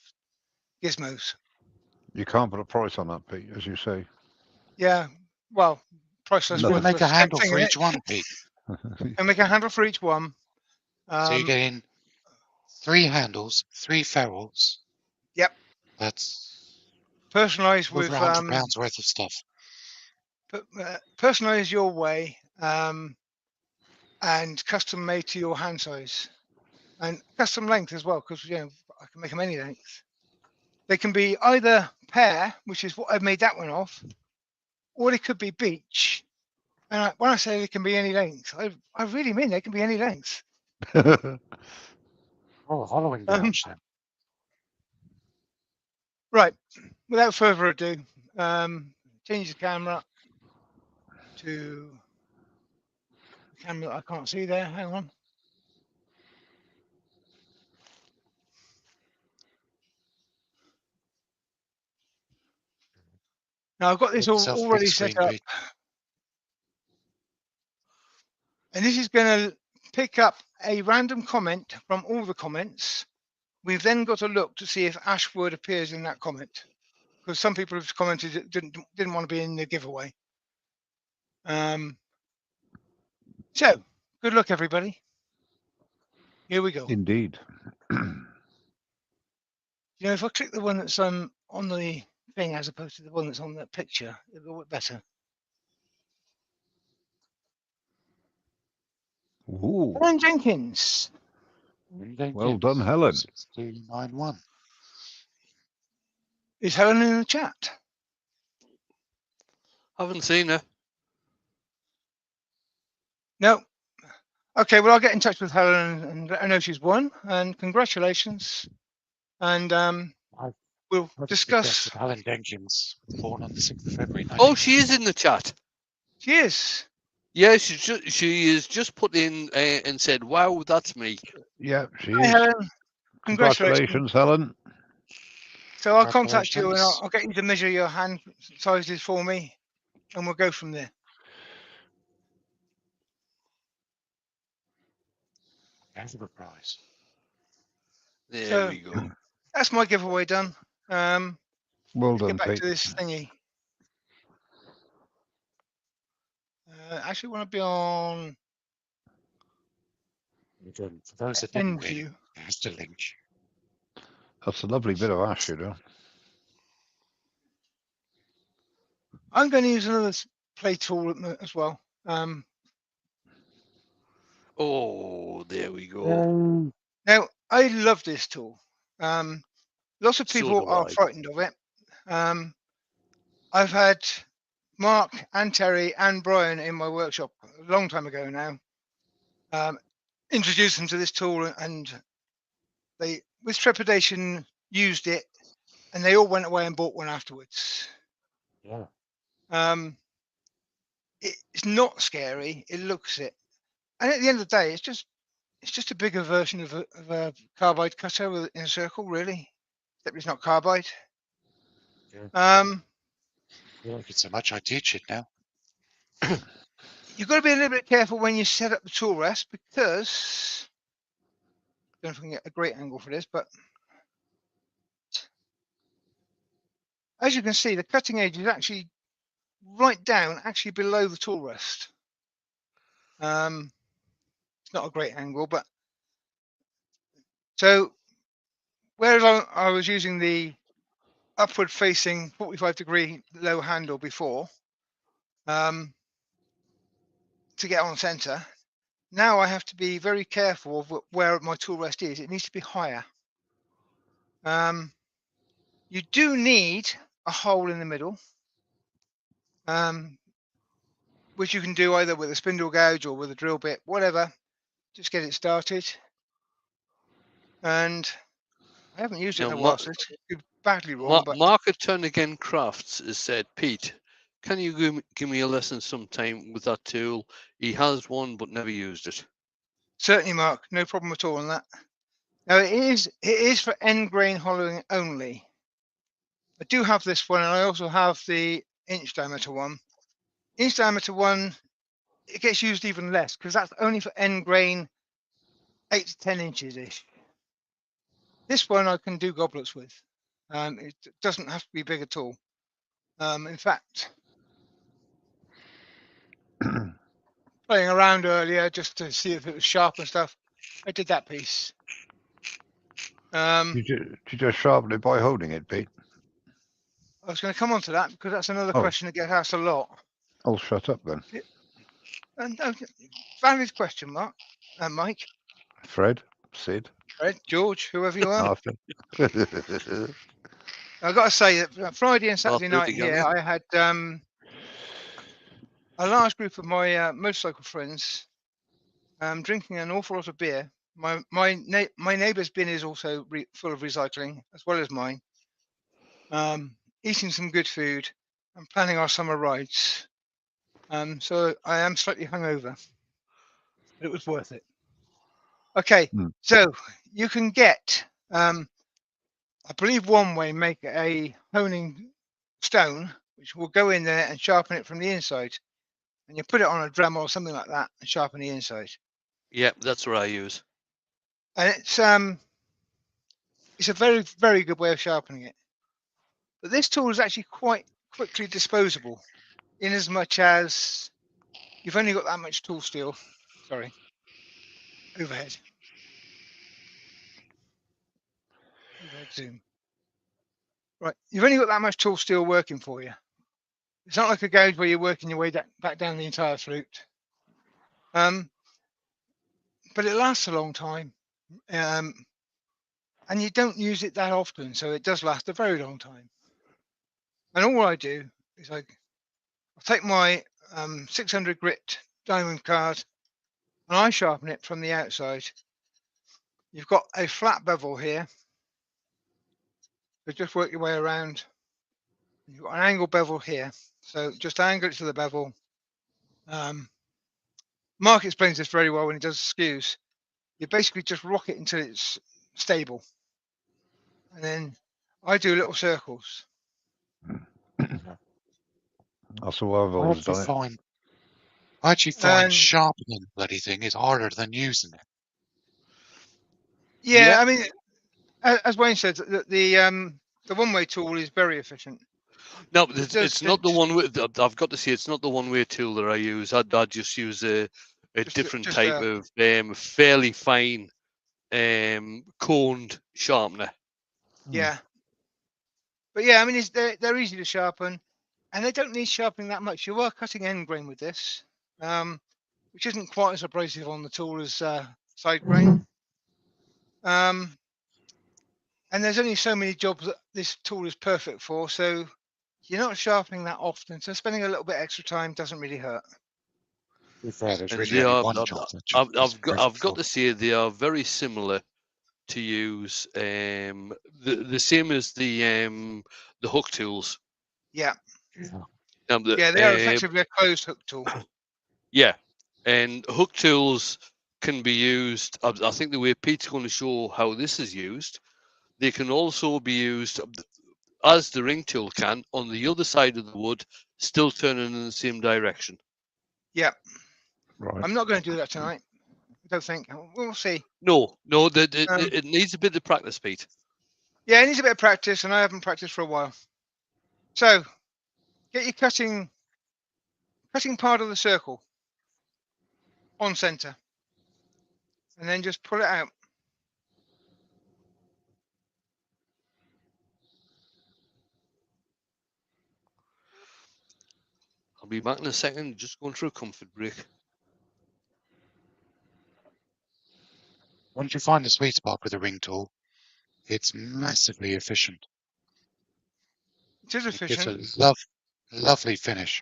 gizmos. You can't put a price on that, Pete, as you say. Yeah. Well, priceless. No. We'll worthless, make a same handle thing, for innit? each one, Pete. And make a handle for each one. So you're getting 3 handles, 3 ferrules. Yep. That's Personalised over with £100 worth of stuff. personalize your way, and custom made to your hand size, and custom length as well, because I can make them any length. They can be either pear, which is what I've made that one of, or they could be beech. And when I say they can be any length, I really mean they can be any length. Oh, hollowing branch then. Right. Without further ado, change the camera to the camera that I can't see there. Hang on. Now I've got this Make yourself already big set screen, up, Pete. and this is going to pick up a random comment from all the comments. We've then got to look to see if Ashwood appears in that comment, because some people have commented that didn't want to be in the giveaway. So good luck, everybody. Here we go. Indeed. If I click the one that's on the thing as opposed to the one that's on that picture, it'll work better. Ooh, Helen Jenkins. well done, Helen. 6291. Is Helen in the chat? Haven't seen her. No. Okay, well, I'll get in touch with Helen and let her know she's won. And congratulations. And we'll discuss. Helen Jenkins, born on the 6th of February. Oh, she is in the chat. She is. Yeah, she is just put in and said, "Wow, that's me." Yeah, she Hi, is. Helen. Congratulations, Helen. So I'll contact you and Congratulations. I'll get you to measure your hand sizes for me, and we'll go from there. There's the prize. There So- we go. That's my giveaway done. Well Let's done, get back Pete. to this thingy. Actually, want to be on Again, for those that didn't end win, view. there's the link. That's a lovely bit of ash, I'm going to use another play tool as well. Oh, there we go. Now, I love this tool. Lots of So people do are I. frightened of it. I've had Mark and Terry and Brian in my workshop a long time ago now. Introduced them to this tool, and they, with trepidation, used it, and they all went away and bought one afterwards. Yeah. It's not scary. It looks it, and at the end of the day, it's just a bigger version of a carbide cutter in a circle, really. Except it's not carbide. Yeah. I like it so much, I teach it now. You've got to be a little bit careful when you set up the tool rest, because I don't know if I can get a great angle for this, but as you can see, the cutting edge is actually right down, actually below the tool rest. It's not a great angle, but so whereas I was using the upward facing 45-degree low handle before to get on center, now I have to be very careful of where my tool rest is. It needs to be higher. You do need a hole in the middle, which you can do either with a spindle gouge or with a drill bit, whatever. Just get it started. And I haven't used it in Now, a while, so it's badly wrong. But Mark at Turn Again Crafts has said, "Pete, can you give me a lesson sometime with that tool? He has one, but never used it." certainly, Mark, no problem at all on that. Now it is for end grain hollowing only. I do have this one, and I also have the inch diameter one. Inch diameter one, it gets used even less because that's only for end grain 8 to 10 inches ish. This one I can do goblets with. It doesn't have to be big at all. In fact, playing around earlier just to see if it was sharp and stuff, I did that piece. You just sharpen it by holding it, Pete. I was going to come on to that because that's another Oh. question that gets asked a lot. I'll shut up then. And valid question, Mark, Mike, Fred, Sid, Fred, George, whoever you are. Arthur. I've got to say that Friday and Saturday Arthur night again, here, I had a large group of my motorcycle friends drinking an awful lot of beer. My neighbour's bin is also full of recycling, as well as mine. Eating some good food and planning our summer rides. So I am slightly hungover, but it was worth it. Okay, so you can get, I believe One Way make a honing stone, which will go in there and sharpen it from the inside. And you put it on a drum or something like that and sharpen the inside. Yeah, that's what I use. And it's a very, very good way of sharpening it. But this tool is actually quite quickly disposable, in as much as you've only got that much tool steel. Sorry, overhead zoom. Right, you've only got that much tool steel working for you. It's not like a gouge where you're working your way back down the entire flute. But it lasts a long time. And you don't use it that often, so it does last a very long time. And all I do is I'll take my 600 grit diamond card and I sharpen it from the outside. You've got a flat bevel here, so just work your way around. You've got an angle bevel here, so just angle it to the bevel. Mark explains this very well when he does skews. You basically just rock it until it's stable, and then I do little circles. That's the way I've I always actually done it. find, I actually find And- sharpening the bloody thing is harder than using it. Yeah, Yeah. I mean, as Wayne said, the One Way tool is very efficient. No, It it's, does it's not the things- one with. I've got to say, it's not the one way tool that I use. I just use a different just type of fairly fine coned sharpener. Yeah, but yeah, I mean, they're easy to sharpen, and they don't need sharpening that much. You are cutting end grain with this, which isn't quite as abrasive on the tool as side grain. And there's only so many jobs that this tool is perfect for, so you're not sharpening that often. So spending a little bit extra time doesn't really hurt. To be fair, there's And really they only are. one job that I've got to say they are very similar to use. The same as the hook tools. Yeah, The, yeah, they are effectively a closed hook tool. Yeah, and hook tools can be used. I think the way Pete's going to show how this is used, they can also be used as the ring tool can on the other side of the wood, still turning in the same direction. Yeah, Right. I'm not going to do that tonight. I don't think. We'll see. No, it needs a bit of practice, Pete. Yeah, it needs a bit of practice, and I haven't practiced for a while. So, get your cutting part of the circle on center, and then just pull it out. I'll be back in a second. Just going through a comfort break. Once you find the sweet spot with a ring tool, it's massively efficient. It is It gives efficient. a lovely finish.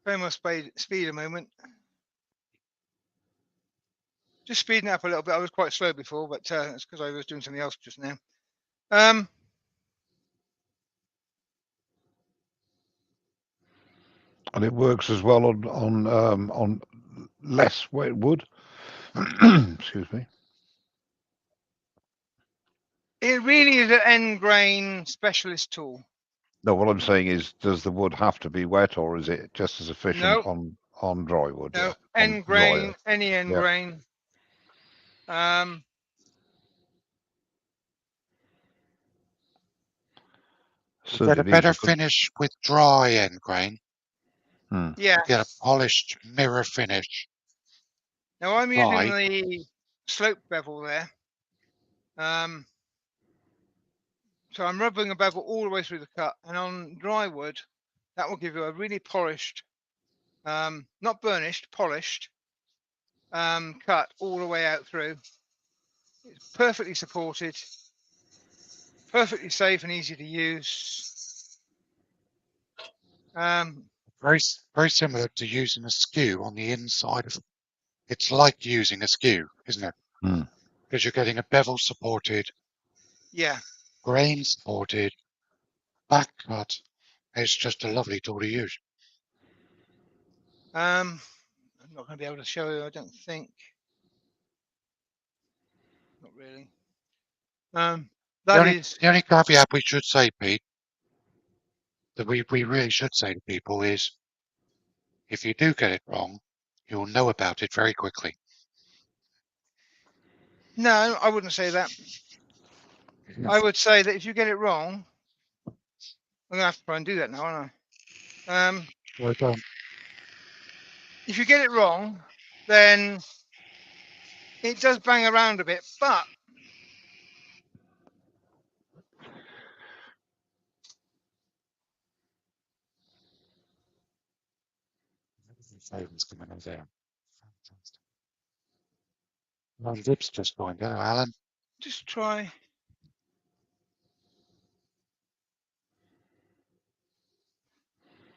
Very much speed a moment. Just speeding up a little bit. I was quite slow before, but it's because I was doing something else just now. And it works as well on less wet wood. Excuse me. It really is an end grain specialist tool. No, what I'm saying is, does the wood have to be wet, or is it just as efficient No. on dry wood? No, yeah, end on grain, drier. any end Yeah. grain. So Get they a need better to put- finish with dry end grain. Yeah. Get a polished mirror finish. Now I'm using Dry. the slope bevel there. So I'm rubbing a bevel all the way through the cut, and on dry wood, That will give you a really polished, not burnished, polished cut all the way out through. It's perfectly supported, perfectly safe and easy to use. Very similar to using a skew on the inside of. It's like using a skew, isn't it? Hmm. Because you're getting a bevel supported, Yeah. grain supported, back cut. It's just a lovely tool to use. I'm not going to be able to show you, I don't think. Not really. That is, The only caveat we should say, Pete, that we really should say to people is, if you do get it wrong, you'll know about it very quickly. no, I wouldn't say that. I would say that if you get it wrong, I'm going to have to try and do that now, aren't I? Well done. If you get it wrong, then it does bang around a bit, but Favours coming over there. Fantastic. My lips just going down, Alan. just try.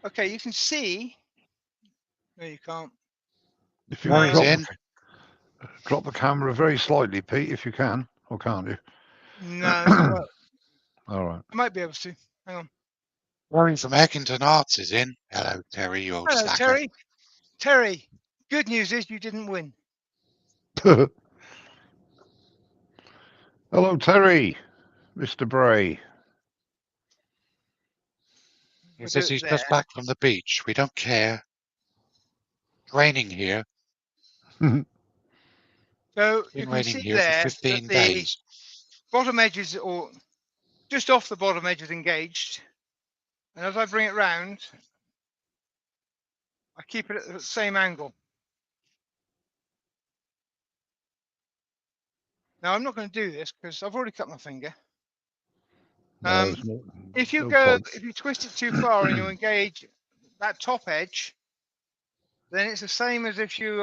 Okay, you can see. No, you can't. If you Mary's drop, in. drop the camera very slightly, Pete, if you can, or can't you? No, it's not. All right. I might be able to. Hang on. Terry from Eckington Arts is in. Hello, Terry, you old Hello, slacker. Terry. Terry, good news is you didn't win. Hello, Terry, Mr. Bray. He We'll says do it he's just there. back from the beach. We don't care. Raining here. So you Been can raining see here for there 15 that the days. bottom edges, or just off the bottom edge, is engaged. And as I bring it round, I keep it at the same angle. Now I'm not going to do this because I've already cut my finger. No, there's no, If you no go, point. if you twist it too far and you engage that top edge, then it's the same as if you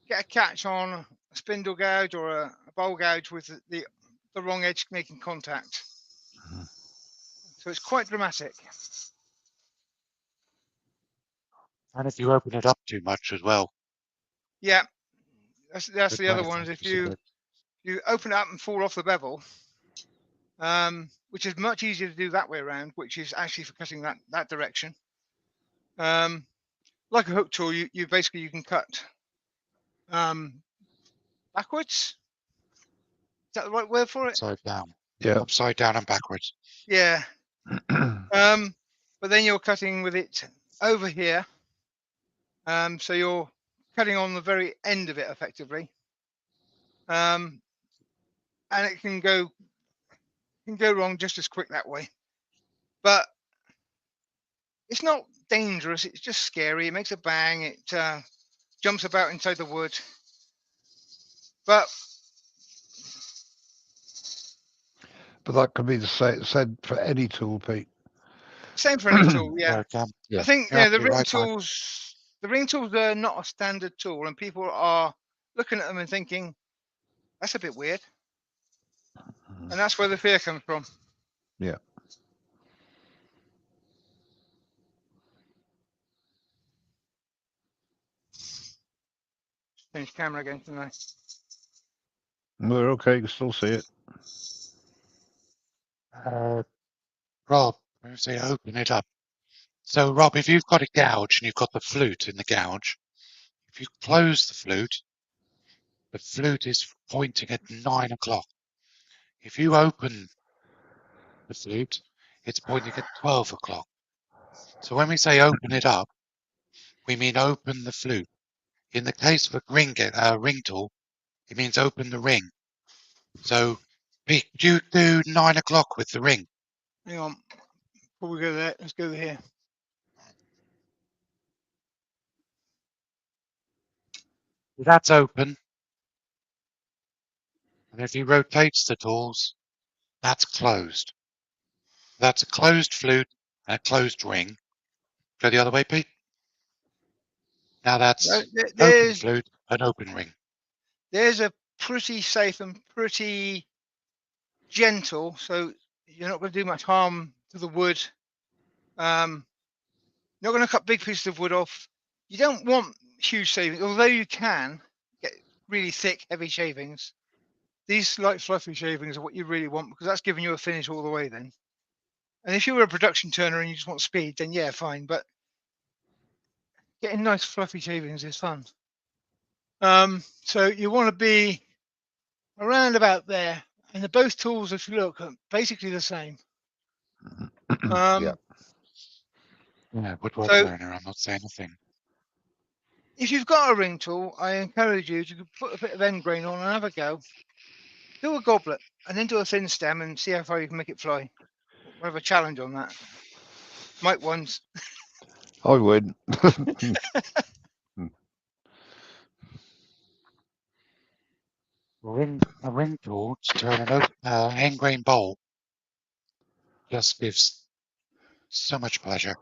get a catch on a spindle gouge or a bowl gouge with the wrong edge making contact. So it's quite dramatic. And if you open it up too much as well. Yeah, that's it the other might one. Is affect if us a bit. you open it up and fall off the bevel, which is much easier to do that way around, which is actually for cutting that direction. Like a hook tool, you basically you can cut backwards. Is that the right word for it? Upside down. Yeah. Upside down and backwards. Yeah. But then you're cutting with it over here. So you're cutting on the very end of it effectively. And it can go wrong just as quick that way. But it's not dangerous, it's just scary. It makes a bang, it jumps about inside the wood. But that could be said for any tool, Pete. same for any tool, yeah. Yeah, it can. Yeah. I think You're the absolutely ring right, Mike. tools, are not a standard tool, and people are looking at them and thinking, that's a bit weird. And that's where the fear comes from. Yeah. Change camera again tonight. We're okay, you can still see it. Rob, I say open it up. So, Rob, if you've got a gouge and you've got the flute in the gouge, if you close the flute is pointing at 9 o'clock. If you open the flute, it's pointing at 12 o'clock. So when we say open it up, we mean open the flute. In the case of a ring tool, it means open the ring. So, Pete, could you do 9 o'clock with the ring? Hang on. Before we go there, let's go here. That's open. And if he rotates the tools, that's closed. That's a closed flute and a closed ring. Go the other way, Pete. Now that's open There's flute, an open ring. there's a pretty safe and pretty gentle, so you're not going to do much harm to the wood. Not going to cut big pieces of wood off. You don't want huge shavings, although you can get really thick, heavy shavings. These light, fluffy shavings are what you really want because that's giving you a finish all the way then. And if you were a production turner and you just want speed, then yeah, fine. But getting nice, fluffy shavings is fun. So you want to be around about there. And both tools, if you look, are basically the same. Yeah. Yeah, woodwork So- learner. I'm not saying a thing. If you've got a ring tool, I encourage you to put a bit of end grain on and have a go. Do a goblet and then do a thin stem and see how far you can make it fly. We'll have a challenge on that. Mike ones. I would. A ring tool to turn an hand grain bowl just gives so much pleasure.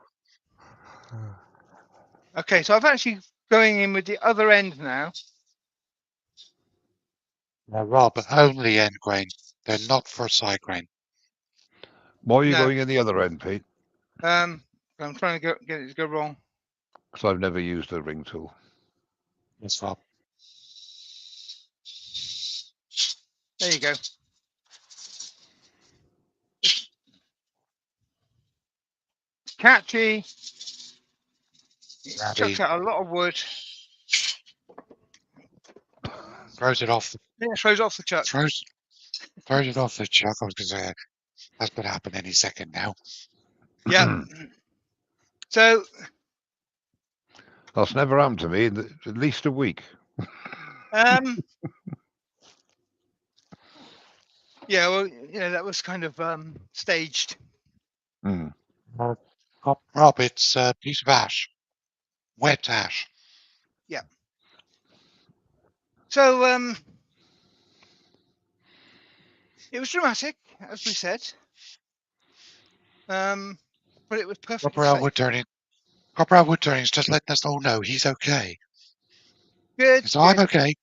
Okay, so I've actually going in with the other end now. Now, Rob, only end grain. They're not for side grain. Why are you No. going in the other end, Pete? I'm trying to get it to go wrong. Because I've never used a ring tool. Yes, Rob. There you go. Catchy. It Ratty. chucks out a lot of wood. Throws it off. Then it throws off the chuck. Throws it off the chuck. I was going to say that's going to happen any second now. Yeah. So That's never happened to me in at least a week. yeah, well, that was kind of staged. Mm. Rob, it's a piece of ash. Wet ash. So it was dramatic, as we said. But it was perfectly Corporal safe. wood turning. Corporal wood turning's just letting us all know he's okay. Good. So I'm good. okay.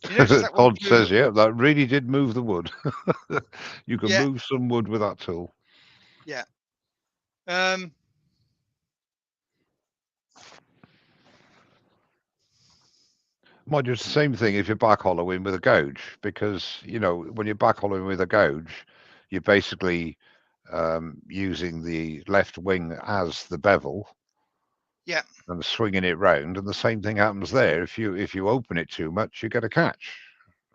You notice that one Todd flew- says, yeah, that really did move the wood. You can Yeah. move some wood with that tool. Mind you, it's the same thing if you're back hollowing with a gouge, because when you're back hollowing with a gouge, you're basically using the left wing as the bevel. Yeah. And swinging it round, and the same thing happens there. If you open it too much, you get a catch,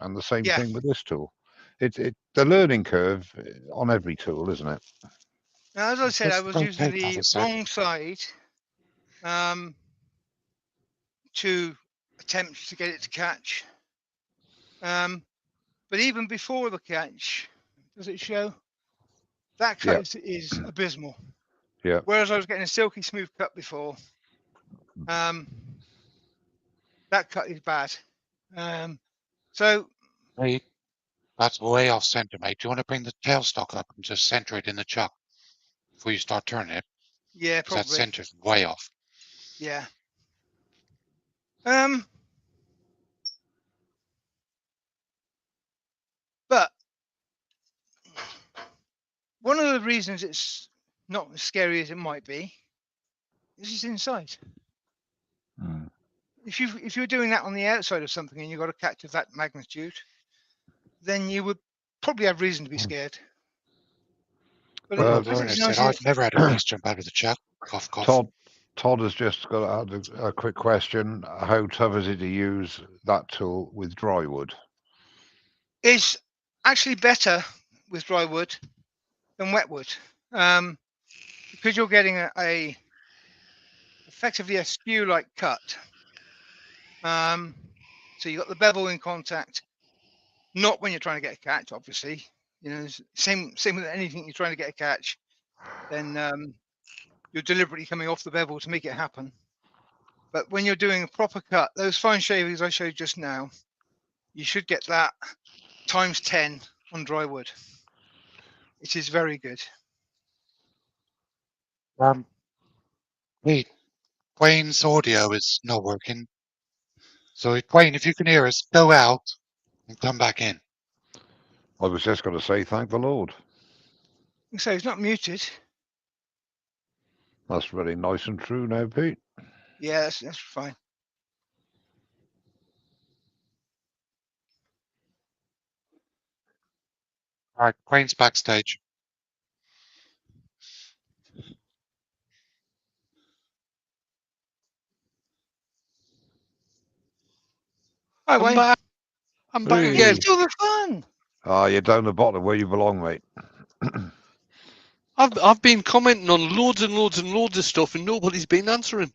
and the same Yeah. thing with this tool. It's the learning curve on every tool, isn't it? Now, as I said, I was Don't using take that the as a- wrong side to attempt to get it to catch. But even before the catch, does it show? That cut is abysmal. Yeah. Whereas I was getting a silky smooth cut before, that cut is bad. So Hey, that's way off center, mate. Do you want to bring the tailstock up and just center it in the chuck before you start turning it? yeah, 'Cause that probably. center's way off. Yeah. But one of the reasons it's not as scary as it might be is it's inside. Mm. If you're doing that on the outside of something and you've got a catch of that magnitude, then you would probably have reason to be scared. But Well, as Learner it's said, nice I've never had a beast jump out of the chuck. Cough, cough. Todd has just got to add a quick question. How tough is it to use that tool with dry wood? is actually better with dry wood than wet wood, because you're getting a effectively a skew-like cut. So you've got the bevel in contact, not when you're trying to get a catch, obviously. Same with anything you're trying to get a catch, then you're deliberately coming off the bevel to make it happen. But when you're doing a proper cut, those fine shavings I showed just now, you should get that times 10 on dry wood. It is very good. Pete, Wayne's audio is not working. So Wayne, if you can hear us, go out and come back in. I was just going to say, thank the Lord. So he's not muted. That's very nice and true now, Pete. Yeah, that's fine. All right, Wayne's backstage. Hi, I'm Wayne. back. I'm back Hey. again. It's all the fun. Ah, you're down the bottom where you belong, mate. I've been commenting on loads and loads and loads of stuff, and nobody's been answering.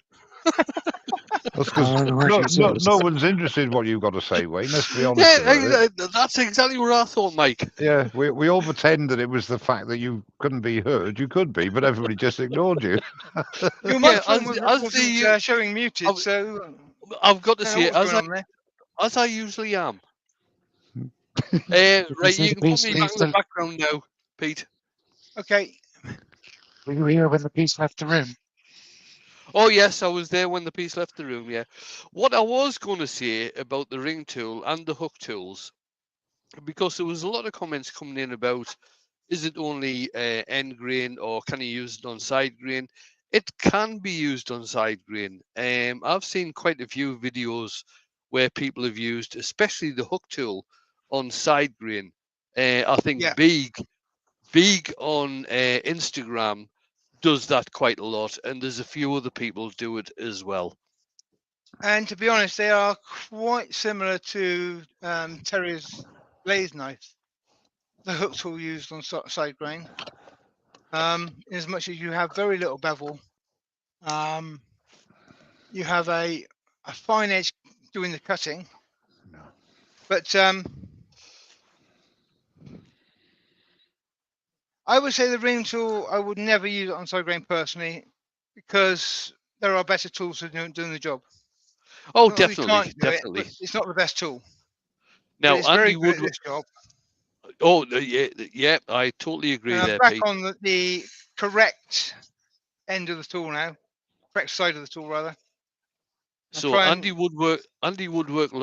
That's because no one's interested in what you've got to say, Wayne. Let's be honest about it. That's exactly what I thought, Mike. Yeah, we all pretend that it was the fact that you couldn't be heard. You could be, but everybody just ignored you. Your Yeah, microphone as wasn't the, showing muted, I've- so I've got to I don't say, know it, what's going on there. as I usually am. Right, see you the can put piece me back in leaves the background now, Pete. Okay. Were you here when the piece left the room? Oh yes, I was there when the piece left the room. Yeah. What I was going to say about the ring tool and the hook tools, because there was a lot of comments coming in about, is it only end grain or can you use it on side grain? It can be used on side grain. I've seen quite a few videos where people have used, especially the hook tool, on side grain. I think Yeah. Big on Instagram does that quite a lot, and there's a few other people do it as well. And to be honest, they are quite similar to Terrier's blaze knife, the hook tool used on side grain. As much as you have very little bevel, you have a fine edge doing the cutting. No. But I would say the ring tool, I would never use it on side grain personally, because there are better tools for doing the job. Oh, Not that we definitely, can't do it, definitely. but it's not the best tool. Now, But it's very Andy good Wood. at this job. Oh, yeah, I totally agree And I'm there, back Pete. on the correct end of the tool now, correct side of the tool rather. So Andy Woodwork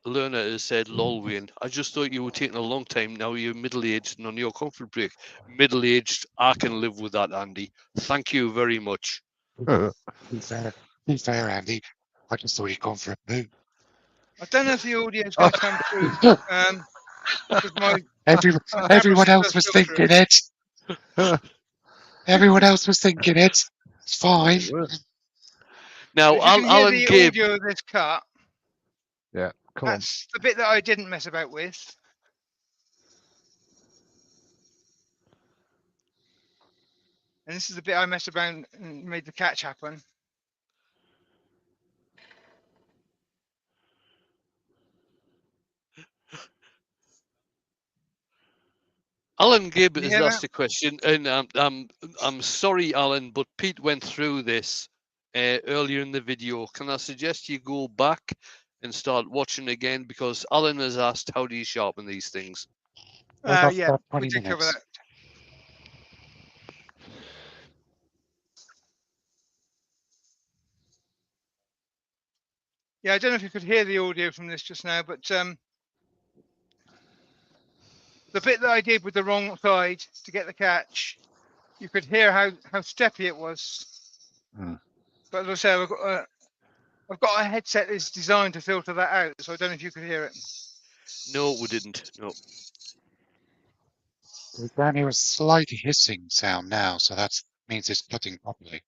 learner has said, "Lol, Wayne. I just thought you were taking a long time. Now you're middle-aged and on your comfort break. Middle-aged, I can live with that, Andy. Thank you very much." Be fair, Andy. I just thought you'd gone for a poo. I don't know if the audio is going to come through. Because my Everyone else was thinking it. Everyone else was thinking it. It's fine. Now, if you can hear Alan the Gibb. audio of this cut, Yeah, come on. that's the bit that I didn't mess about with. And this is the bit I messed about and made the catch happen. Alan Gibb Can you has hear asked a question, and I'm sorry, Alan, but Pete went through this earlier in the video. Can I suggest you go back and start watching again, because Alan has asked, how do you sharpen these things? About Yeah, we 20 did cover minutes. that. Yeah, I don't know if you could hear the audio from this just now, but the bit that I did with the wrong side to get the catch, you could hear how steppy it was. Mm. But as I say, I've got a headset that's designed to filter that out, so I don't know if you could hear it. No, we didn't. No. We can hear a slight hissing sound now, so that means it's cutting properly.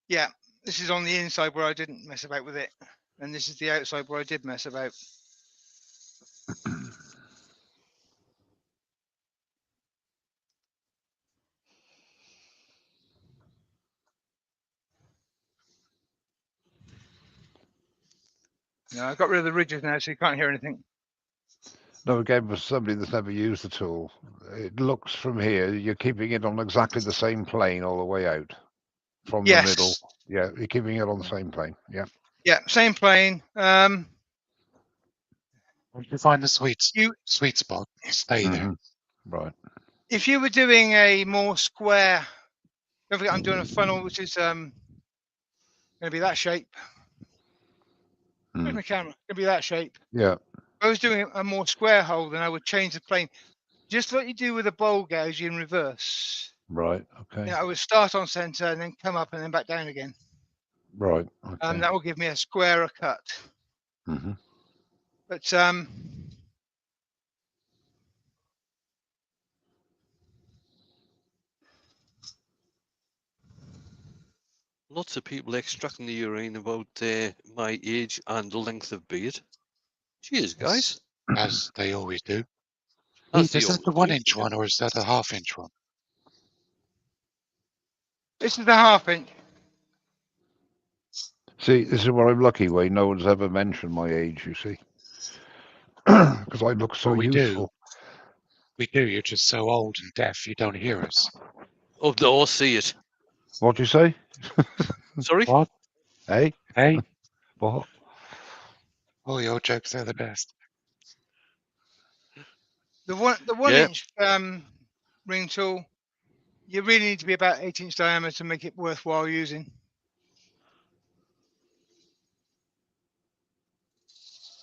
Yeah, this is on the inside where I didn't mess about with it, and this is the outside where I did mess about. No, I've got rid of the ridges now, so you can't hear anything. No, again, for somebody that's never used the tool, it looks from here, you're keeping it on exactly the same plane all the way out from the middle. Yeah, you're keeping it on the same plane. Yeah. Yeah, same plane. Once you find the sweet You- spot, stay there. Right. If you were doing a more square, don't forget I'm doing a funnel which is going to be that shape. Where's Mm. my camera? Going to be that shape. Yeah. If I was doing a more square hole, then I would change the plane, just like you do with a bowl gouge in reverse. Right. Okay. You know, I would start on center and then come up and then back down again. Right. Okay. That will give me a squarer cut. Hmm. But Lots of people extracting the urine about my age and length of beard. Cheers, guys. As they always do. As Heath, they is that the always do, 1 inch yeah. one or is that a 1/2 inch one? this is the 1/2 inch. See, this is where I'm lucky, Wayne. No one's ever mentioned my age, you see. Because I look so Well, we do. youthful. We do. You're just so old and deaf, you don't hear us. Oh, no, see it. What do you say? Sorry? What? Hey? Hey? What? Oh, your jokes are the best. The one Yeah. inch ring tool, you really need to be about 8-inch diameter to make it worthwhile using.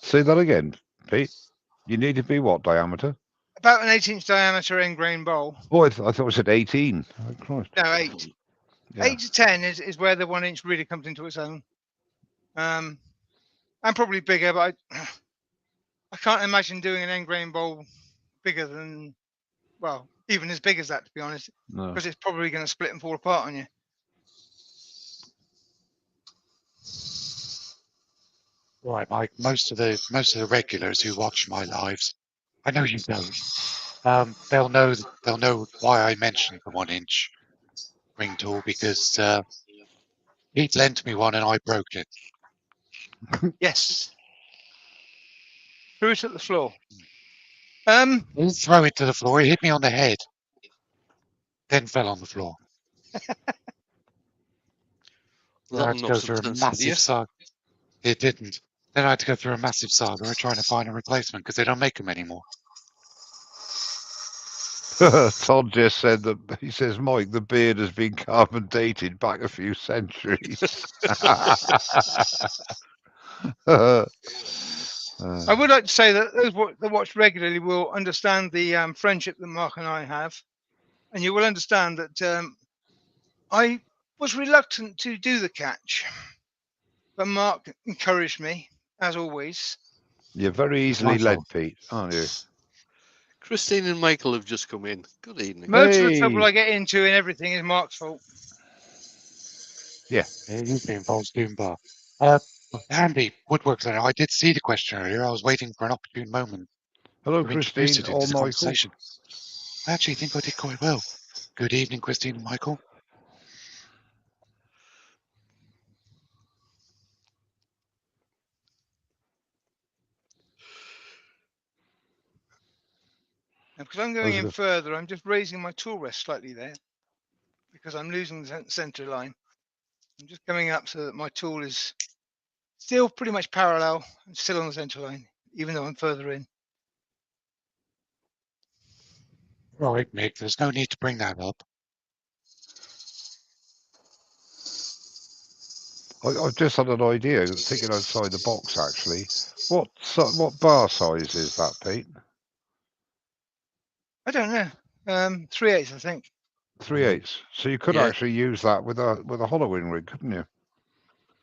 Say that again, Pete. You need to be what diameter? About an 8-inch diameter end grain bowl. Oh, I thought it said 18. Oh, Christ. No, 8. Yeah. 8 to 10 is where the 1 inch really comes into its own. And probably bigger, but I can't imagine doing an end grain bowl bigger than, well, even as big as that, to be honest, No. because it's probably going to split and fall apart on you. Right, Mike. Most of the regulars who watch my lives, I know you don't. They'll know why I mentioned the 1 inch ring tool because Pete lent me one and I broke it. Yes. Threw it at the floor. He didn't throw it to the floor. He hit me on the head, then fell on the floor. I had to Nothing go of through a substance in massive here. saga. It didn't. Then I had to go through a massive saga of trying to find a replacement because they don't make them anymore. Todd just said that he says, Mike, the beard has been carbon dated back a few centuries. I would like to say that those that watch regularly will understand the friendship that Mark and I have, and you will understand that I was reluctant to do the catch, but Mark encouraged me, as always. You're very easily led, Pete, aren't you? Christine and Michael have just come in. Good evening. Most of the trouble Hey. I get into and everything is Mark's fault. Yeah, you've been involved, Doombar. Andy, Woodwork Center. I did see the question earlier. I was waiting for an opportune moment Hello, to introduce Christine it or into the Michael. conversation. I actually think I did quite well. Good evening, Christine and Michael. And because I'm going in further, I'm just raising my tool rest slightly there because I'm losing the center line. I'm just coming up so that my tool is still pretty much parallel and still on the center line, even though I'm further in. Right, Mick, there's no need to bring that up. I've just had an idea, thinking outside the box, actually. What bar size is that, Pete? I don't know. 3/8, I think. 3/8. So you could Yeah. actually use that with a hollowing rig, couldn't you?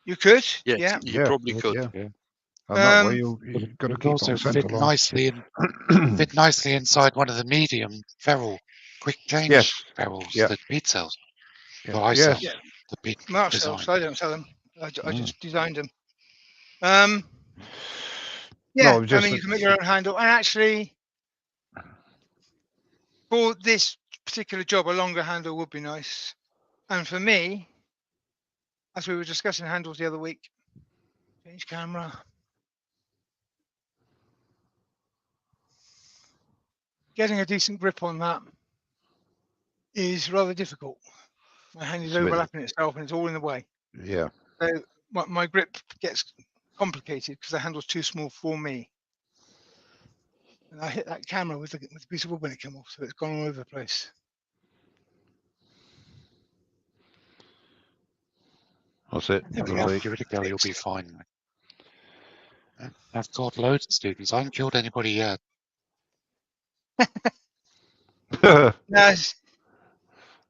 You could, Yes, yeah. you Yeah, probably could. Yeah. Yeah. And that way Um, you've got to It keep also on centre fit line. nicely fit nicely inside one of the medium ferrule quick change Yes. ferrules Yeah. that Pete sells. Yeah. Well, I Yes. sell. The Pete Mark design. sells, I don't sell them. I Mm. just designed them. No, Yeah, I'm I just- mean, you can make your own handle. And actually, for this particular job, a longer handle would be nice. And for me, as we were discussing handles the other week, change camera. Getting a decent grip on that is rather difficult. My hand is It's a bit- overlapping itself and it's all in the way. Yeah. So my grip gets complicated because the handle's too small for me. And I hit that camera with the piece of wood when it came off, so it's gone all over the place. That's it. There we That'll go. be- Give it a go, you'll be fine. Mate. I've caught loads of students. I haven't killed anybody yet. No, it's-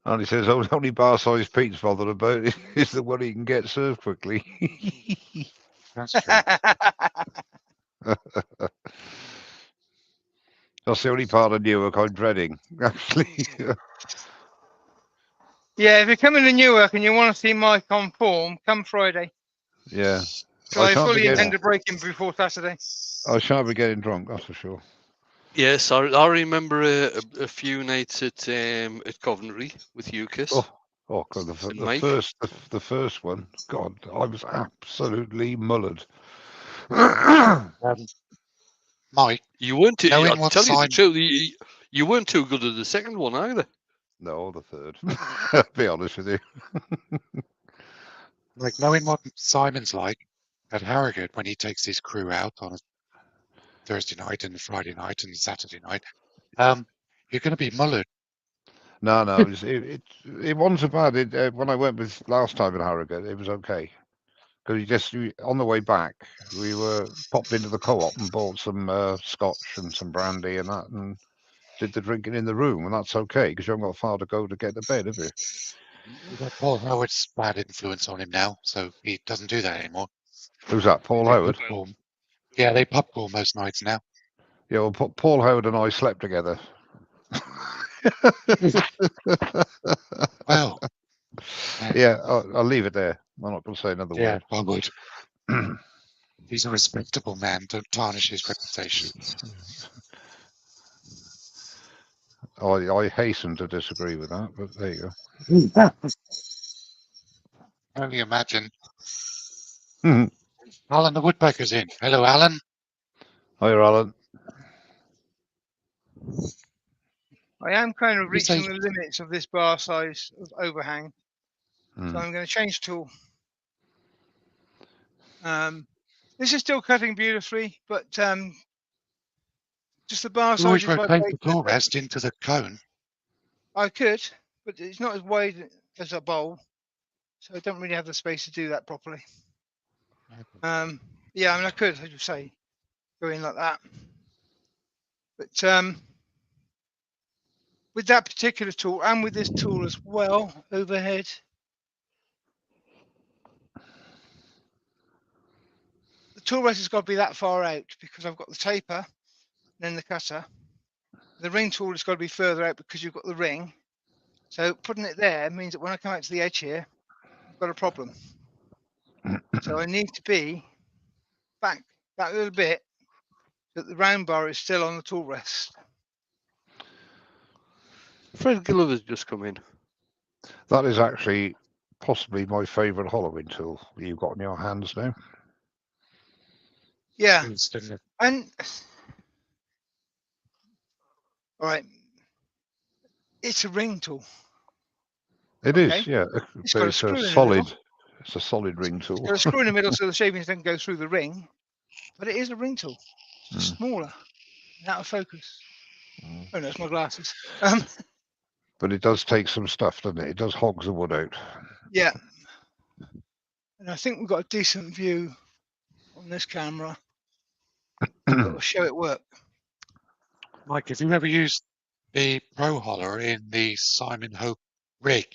And he says only bar-sized Pete's bothered about it is the one he can get served quickly. That's true. That's the only part of Newark I'm dreading, actually. yeah, if you're coming to Newark and you want to see Mike on form, come Friday. Yeah, So I I shan't fully be intend getting, to break him before Saturday. I shan't be getting drunk, that's for sure. Yes, I remember a few nights at Coventry with you, Kiss. Oh God, And Mike? the first one, God, I was absolutely mullered. Mike, You weren't too, knowing I'll what tell you the sign- truth, you weren't too good at the second one either. No, the third. I'll be honest with you. like knowing what Simon's like at Harrogate when he takes his crew out on a Thursday night and a Friday night and a Saturday night, you're going to be mullered. No, it wasn't so bad. When I went with last time in Harrogate, it was okay. Because on the way back, we were popped into the co-op and bought some scotch and some brandy and that, and did the drinking in the room, and that's okay because you haven't got far to go to get to bed, have you? You've got Paul Howard's bad influence on him now, so he doesn't do that anymore. Who's that? Paul Howard? Yeah, they pub crawl most nights now. Yeah, well, Paul Howard and I slept together. Well, Yeah, I'll leave it there. I'm not going to say another yeah, word. I would. He's a respectable man. Don't tarnish his reputation. I hasten to disagree with that, but there you go. Only imagine. Mhm. Alan the Woodpecker's in. Hello, Alan. Hiya, Alan. I am kind of You say- reaching the limits of this bar size of overhang, so Hmm. I'm going to change tool. This is still cutting beautifully, but just the bar You always size is rotate the vibrating. tool rest into the cone. I could, but it's not as wide as a bowl, so I don't really have the space to do that properly. Yeah, I mean, I could, as you say, go in like that. But with that particular tool and with this tool as well, overhead, the tool rest has got to be that far out because I've got the taper, then the cutter. The ring tool has got to be further out because you've got the ring. So putting it there means that when I come out to the edge here, I've got a problem. So I need to be back that little bit so that the round bar is still on the tool rest. Fred Gilliver's just come in. That is actually possibly my favourite hollowing tool you've got in your hands now. Yeah, Instantly. and all right, it's a ring tool. It is, Okay. yeah. It's But got a it's screw in a the solid. It's a solid ring tool. Got a screw in the middle so the shavings don't go through the ring, but it is a ring tool. It's Mm. smaller, and out of focus. Mm. Oh no, it's my glasses. But it does take some stuff, doesn't it? It does hog the wood out. Yeah, and I think we've got a decent view on this camera. It'll show it work. Mike, have you ever used the Pro Holler in the Simon Hope rig,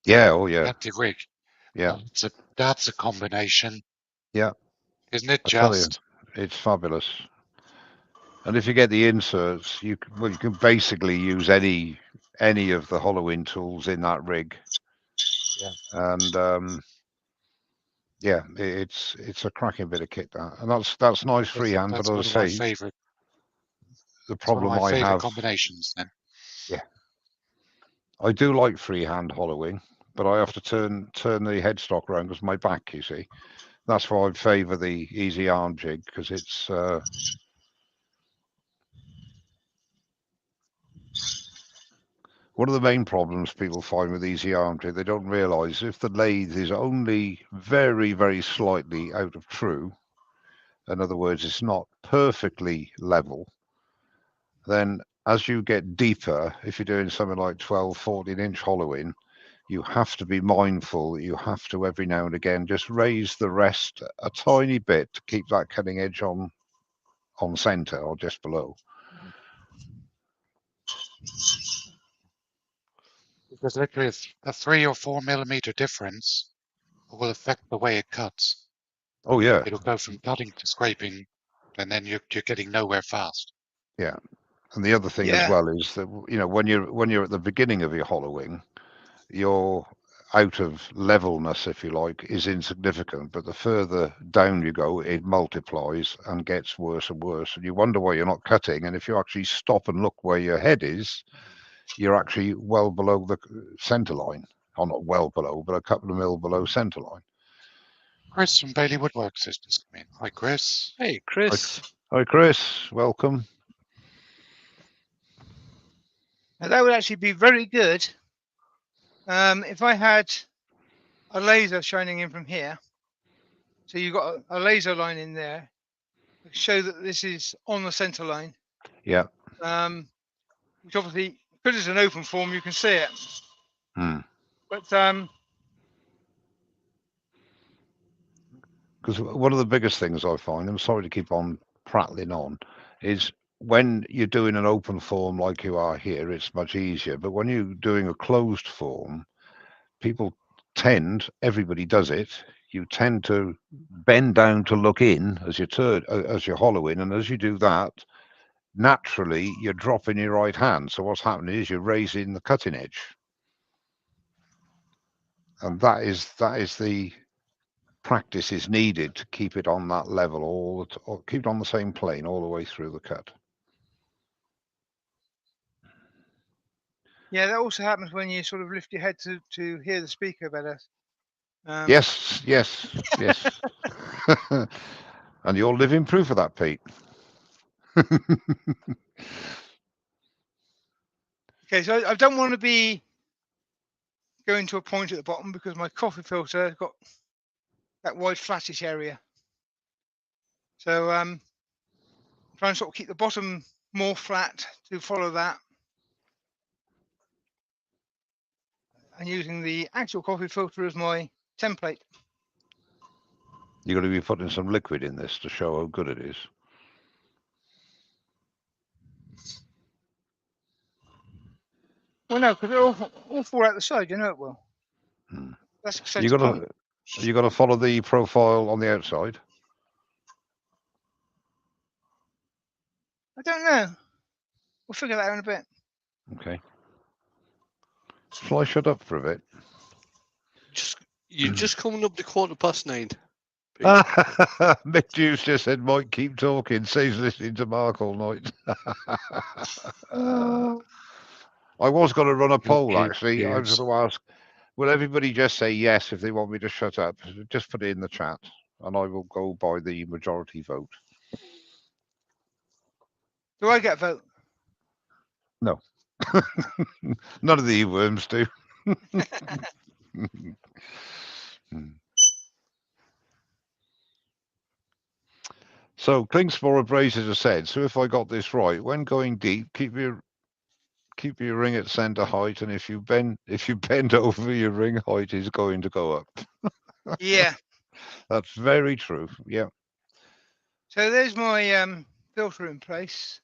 Yeah, oh yeah, active rig? yeah. That's a combination. Yeah. Isn't it I tell you. just? It's fabulous. And if you get the inserts, you can basically use any of the hollowing tools in that rig. Yeah. And yeah, it's a cracking bit of kit that, and that's nice freehand. That's But one as of I my say, favorite. the One of problem my I favorite have, combinations. Then I do like freehand hollowing, but I have to turn the headstock around because my back, you see. That's why I favour the easy arm jig because it's one of the main problems people find with easy arm jig. They don't realise if the lathe is only very, very slightly out of true. In other words, it's not perfectly level. then as you get deeper, if you're doing something like 12, 14-inch hollowing, you have to be mindful that you have to every now and again just raise the rest a tiny bit to keep that cutting edge on center or just below. Because literally a 3 or 4 millimeter difference will affect the way it cuts. Oh yeah, It'll go from cutting to scraping, and then you're getting nowhere fast. yeah. And the other thing as Yeah. well is that, you know, when you're at the beginning of your hollowing, your out of levelness, if you like, is insignificant. But the further down you go, it multiplies and gets worse and worse. And you wonder why you're not cutting. And if you actually stop and look where your head is, you're actually well below the center line. Or not well below, but a couple of mil below center line. Chris from Bailey Woodwork Systems come in. Hi, Chris. Hey, Chris. Hi, Chris. Welcome. Now that would actually be very good if I had a laser shining in from here. So you've got a laser line in there to show that this is on the center line. Yeah. Which obviously, because it's an open form, you can see it. Hmm. But Because one of the biggest things I find, I'm sorry to keep on prattling on, is when you're doing an open form like you are here, it's much easier. But when you're doing a closed form, people tend, everybody does it, you tend to bend down to look in as you're hollowing, and as you do that, naturally you're dropping your right hand. So what's happening is you're raising the cutting edge, and that is the practice is needed to keep it on that level or keep it on the same plane all the way through the cut. yeah, that also happens when you sort of lift your head to hear the speaker better. Yes. And you're living proof of that, Pete. Okay, so I don't want to be going to a point at the bottom because my coffee filter has got that wide flattish area. So try and sort of keep the bottom more flat to follow that. And using the actual coffee filter as my template. You're going to be putting some liquid in this to show how good it is. Well, no, because it'll all fall out the side, you know it will. Hmm. That's the You center got point. to follow the profile on the outside. I don't know. We'll figure that out in a bit. Okay. Shall I shut up for a bit? You're just coming up to 9:15. Pete. Mick Juice just said, Mike, keep talking. Saves listening to Mark all night. I was going to run a poll, actually. I was going to ask, will everybody just say yes if they want me to shut up? Just put it in the chat, and I will go by the majority vote. Do I get a vote? No. None of the E-worms do. So Klingspor Abrasives has said, so if I got this right, when going deep, keep your ring at center height, and if you bend over, your ring height is going to go up. Yeah. That's very true. Yeah. So there's my filter in place.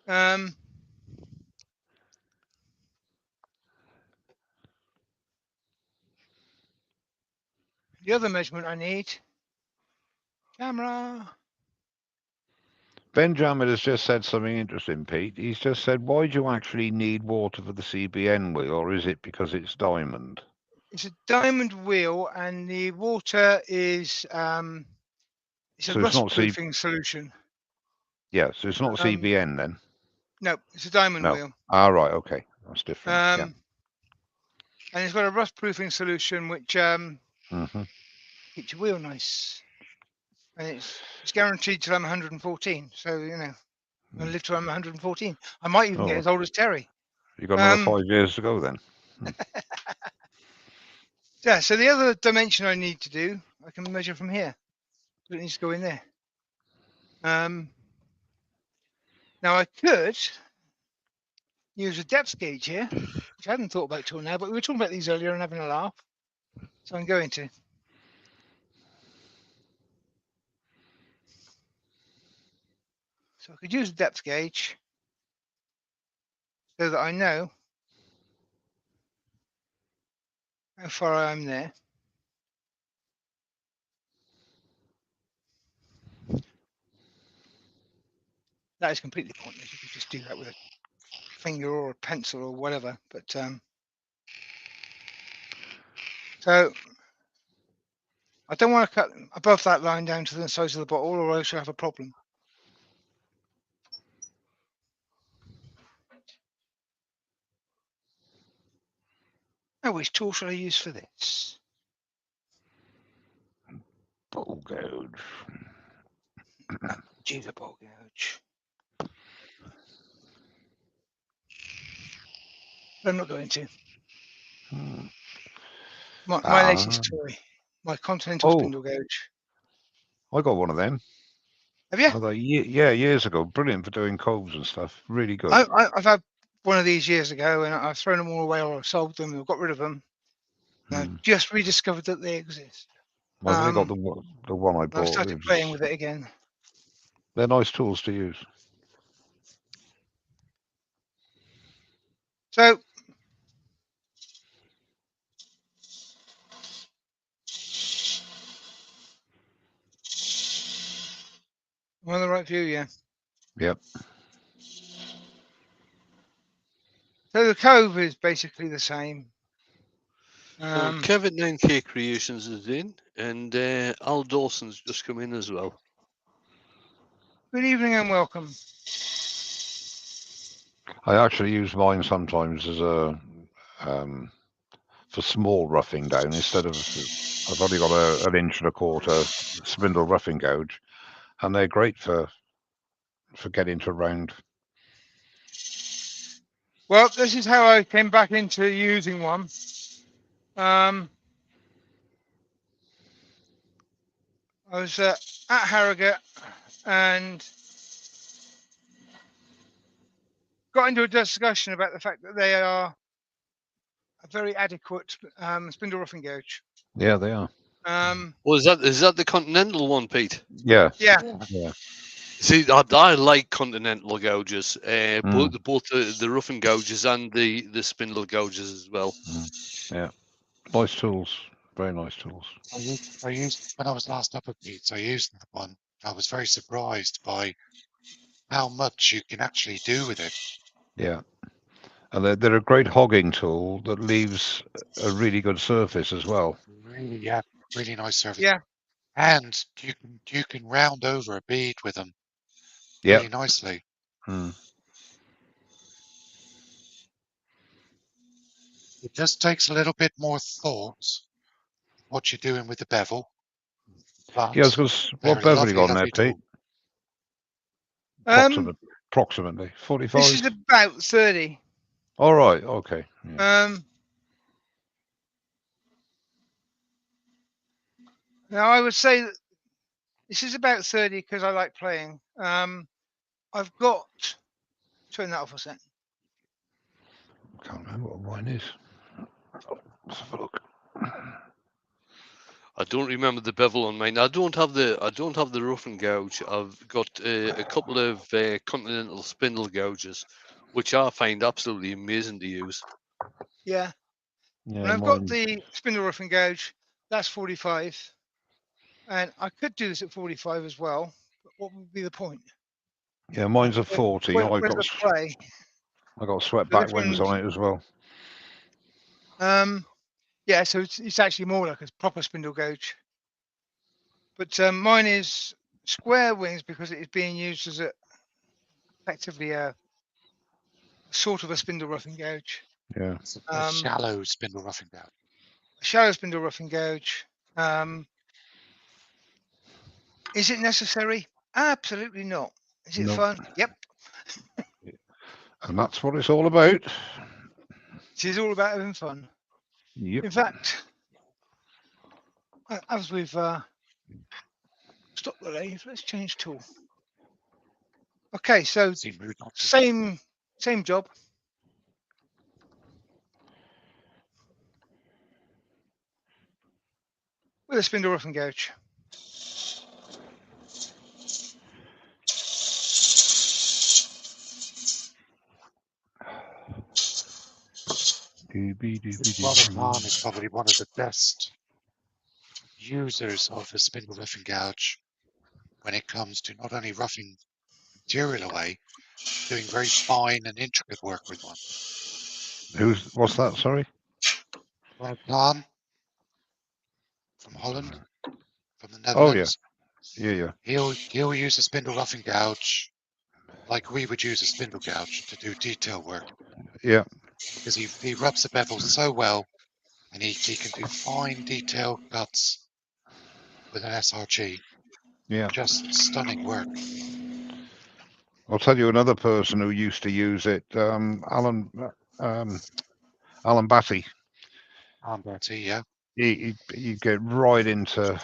The other measurement I need, camera. Benjamin has just said something interesting, Pete. He's just said, why do you actually need water for the CBN wheel, or is it because it's diamond? It's a diamond wheel, and the water is it's a rust-proofing solution. Yeah, so it's not CBN then. No, it's a diamond wheel. Ah, right, okay, that's different. Yeah. And it's got a rust-proofing solution which keeps your wheel nice, and it's guaranteed till I'm 114. So you know, I'm gonna live till I'm 114. I might even get as old as Terry. You got another 5 years to go then. Yeah. So the other dimension I need to do, I can measure from here. So it needs to go in there. Now I could use a depth gauge here, which I hadn't thought about till now, but we were talking about these earlier and having a laugh. So I'm going to. So I could use a depth gauge so that I know how far I am there. That is completely pointless. You could just do that with a finger or a pencil or whatever. But so I don't want to cut above that line down to the size of the bottle, or else you'll have a problem. Now, which tool shall I use for this? Bottle gouge. Use a bottle gouge. I'm not going to. Hmm. My latest toy, my Continental spindle gouge. I got one of them. Have you? Although, yeah, years ago. Brilliant for doing coves and stuff. Really good. I've had one of these years ago, and I've thrown them all away, or I've sold them, or got rid of them. And I've just rediscovered that they exist. I've only got the one I I've bought. started playing with it again. They're nice tools to use. So I'm on the right view, yeah. Yep. So the cove is basically the same. So Kevin 9K Creations is in, and Al Dawson's just come in as well. Good evening and welcome. I actually use mine sometimes as a for small roughing down instead of. I've only got an 1.25 inch spindle roughing gouge, and they're great for getting to round. Well, this is how I came back into using one. I was at Harrogate and got into a discussion about the fact that they are a very adequate spindle roughing gouge. Yeah, they are. Well, is that the Continental one, Pete? Yeah. Yeah. See, I like Continental gouges, both the roughing gouges and the spindle gouges as well. Yeah, nice tools, very nice tools. I used when I was last up at Pete's. I used that one. I was very surprised by how much you can actually do with it. Yeah, and they're a great hogging tool that leaves a really good surface as well. Really, yeah, really nice surface. Yeah. And you can round over a bead with them. Yeah. Really nicely. It just takes a little bit more thought what you're doing with the bevel. But Yeah, because what bevel you got on there, Pete? Approximately 45. This is about 30. All right. Okay. Yeah. Now I would say that this is about 30 because I like playing. I've got. Turn that off a second. Can't remember what mine is. Let's have a look. I don't remember the bevel on mine. I don't have the roughing gouge. I've got a couple of Continental spindle gouges, which I find absolutely amazing to use. Yeah. Yeah, and I've got the spindle roughing gouge. That's 45, and I could do this at 45 as well. But what would be the point? Yeah, mine's a 40. I got swept back wings on it as well. Yeah, so it's actually more like a proper spindle gouge. But mine is square wings because it is being used as effectively a sort of a spindle roughing gouge. Yeah. A shallow spindle roughing gouge. A shallow spindle roughing gouge. Is it necessary? Absolutely not. Is it fun? Yep. And that's what it's all about. It is all about having fun. Yep. In fact, as we've stopped the lathe, let's change tool. Okay, so Seem rude not to. same job. With a spindle rough and gouge. Brother Khan is probably one of the best users of the spindle rough and gouge when it comes to not only roughing material away, doing very fine and intricate work with one. What's that? Sorry. Brother Khan from Holland, from the Oh yeah, Netherlands, yeah. he'll use a spindle rough and gouge like we would use a spindle gouge to do detail work, Yeah. because he rubs the bevel so well, and he can do fine detail cuts with an SRG. Yeah. Just stunning work. I'll tell you another person who used to use it, Alan Batty. Bertie, yeah. You get right into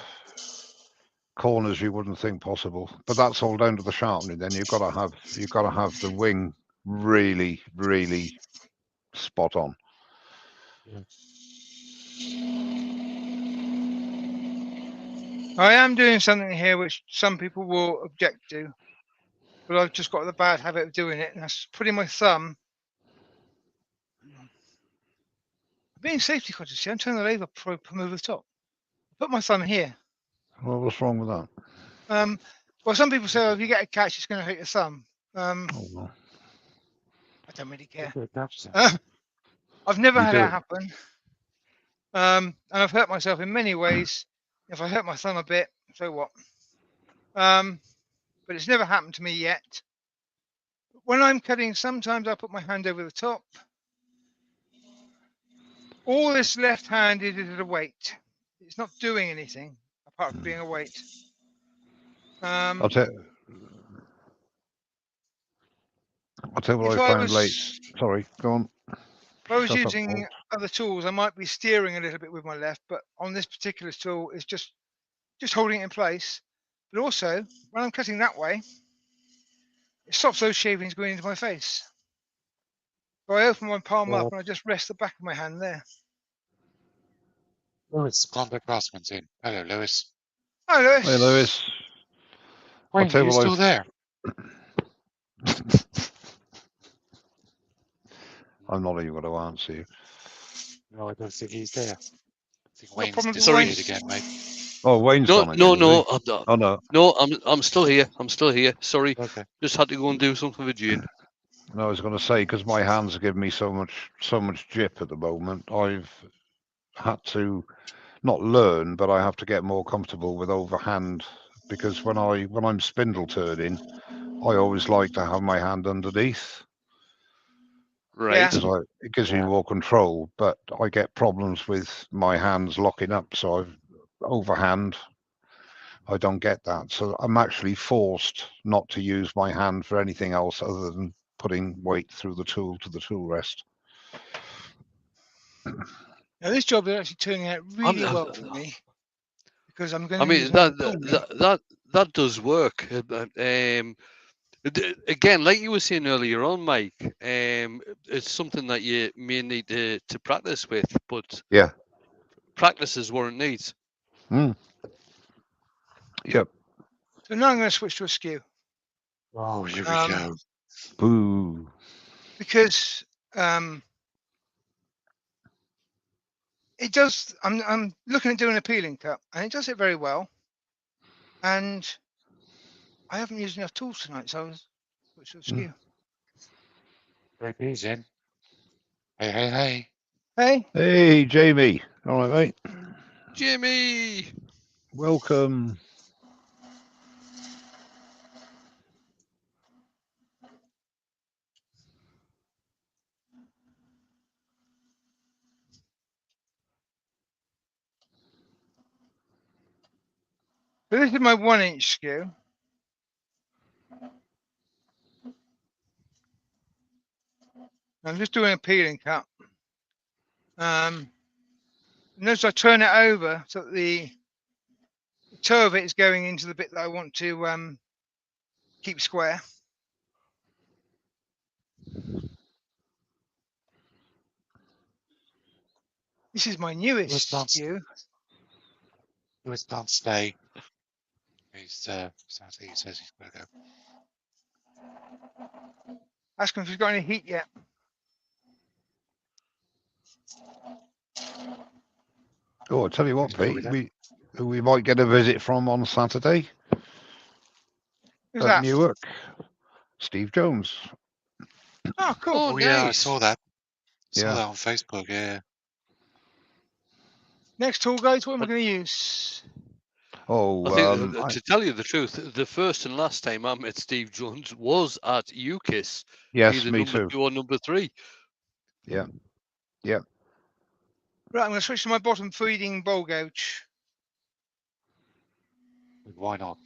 corners you wouldn't think possible, but that's all down to the sharpening. Then you've got to have the wing really, really spot on. I am doing something here which some people will object to, but I've just got the bad habit of doing it, and that's putting my thumb. Being safety conscious, I'm turning the lathe up before I come over the top. Put my thumb here. Well, what's wrong with that? Well, some people say, oh, if you get a catch, it's going to hurt your thumb. Oh, well. I don't really care. That's I've never You had do it it. happen. And I've hurt myself in many ways. If I hurt my thumb a bit, so what? But it's never happened to me yet. When I'm cutting, sometimes I put my hand over the top. All this left-handed is a weight. It's not doing anything apart from being a weight. I'll tell what If I I found was late. Sorry, go on. If I was Shut up, using Paul. other tools, I might be steering a little bit with my left, but on this particular tool, it's just holding it in place. But also, when I'm cutting that way, it stops those shavings going into my face. So I open my palm up and I just rest the back of my hand there. Lewis, Klondike Crossman's in. Hello, Lewis. Hi, Lewis. Hey, Lewis. I'll Wayne, tell are you you what still there? I'm not even going to answer you. No, I don't think he's there. I think No Wayne's problem, disappeared Wayne. again, mate. Oh, Wayne's No, gone no, again. no, Is he? I'm not. Oh no, No, I'm still here. I'm still here. Sorry, Okay. just had to go and do something with Jane. no. I was going to say because my hands are giving me so much jip at the moment. I've had to not learn, but I have to get more comfortable with overhand because when I'm spindle turning, I always like to have my hand underneath Right. because it gives me more control. But I get problems with my hands locking up, so I've overhand. I don't get that, so I'm actually forced not to use my hand for anything else other than putting weight through the tool to the tool rest. Now this job is actually turning out really well for me because I'm going I to mean use another tool now. that does work. Again, like you were saying earlier on, Mike, it's something that you may need to practice with, but Yeah. practice is what it needs. Yep. So now I'm going to switch to a skew. Oh, here we go. Boo. Because it does. I'm looking at doing a peeling cut, and it does it very well. And I haven't used enough tools tonight, so I was switch to a skew. JP's in. Hey, hey, hey. Hey, Hey, Jamie. All right, mate. Jimmy. Welcome. so this is my 1-inch skew. I'm just doing a peeling cut. Notice I turn it over so that the toe of it is going into the bit that I want to keep square. This is my Let's newest not- skew. Lewis can't stay. He's sadly he says he's got to go. Ask him if he's got any heat yet. Oh, I'll tell you what, Let's go with Pete, we might get a visit from on Saturday Who's at that? Newark. Steve Jones. Oh, cool. Oh, Oh yeah, I nice. saw that. Saw Yeah. that on Facebook. Yeah. Next tool, guys. What am I going to use? Oh, I think to tell you the truth, the first and last time I met Steve Jones was at UKIS, yes, either me number too. 2 or number 3. Yeah. Right, I'm going to switch to my bottom feeding bowl gouge. Why not?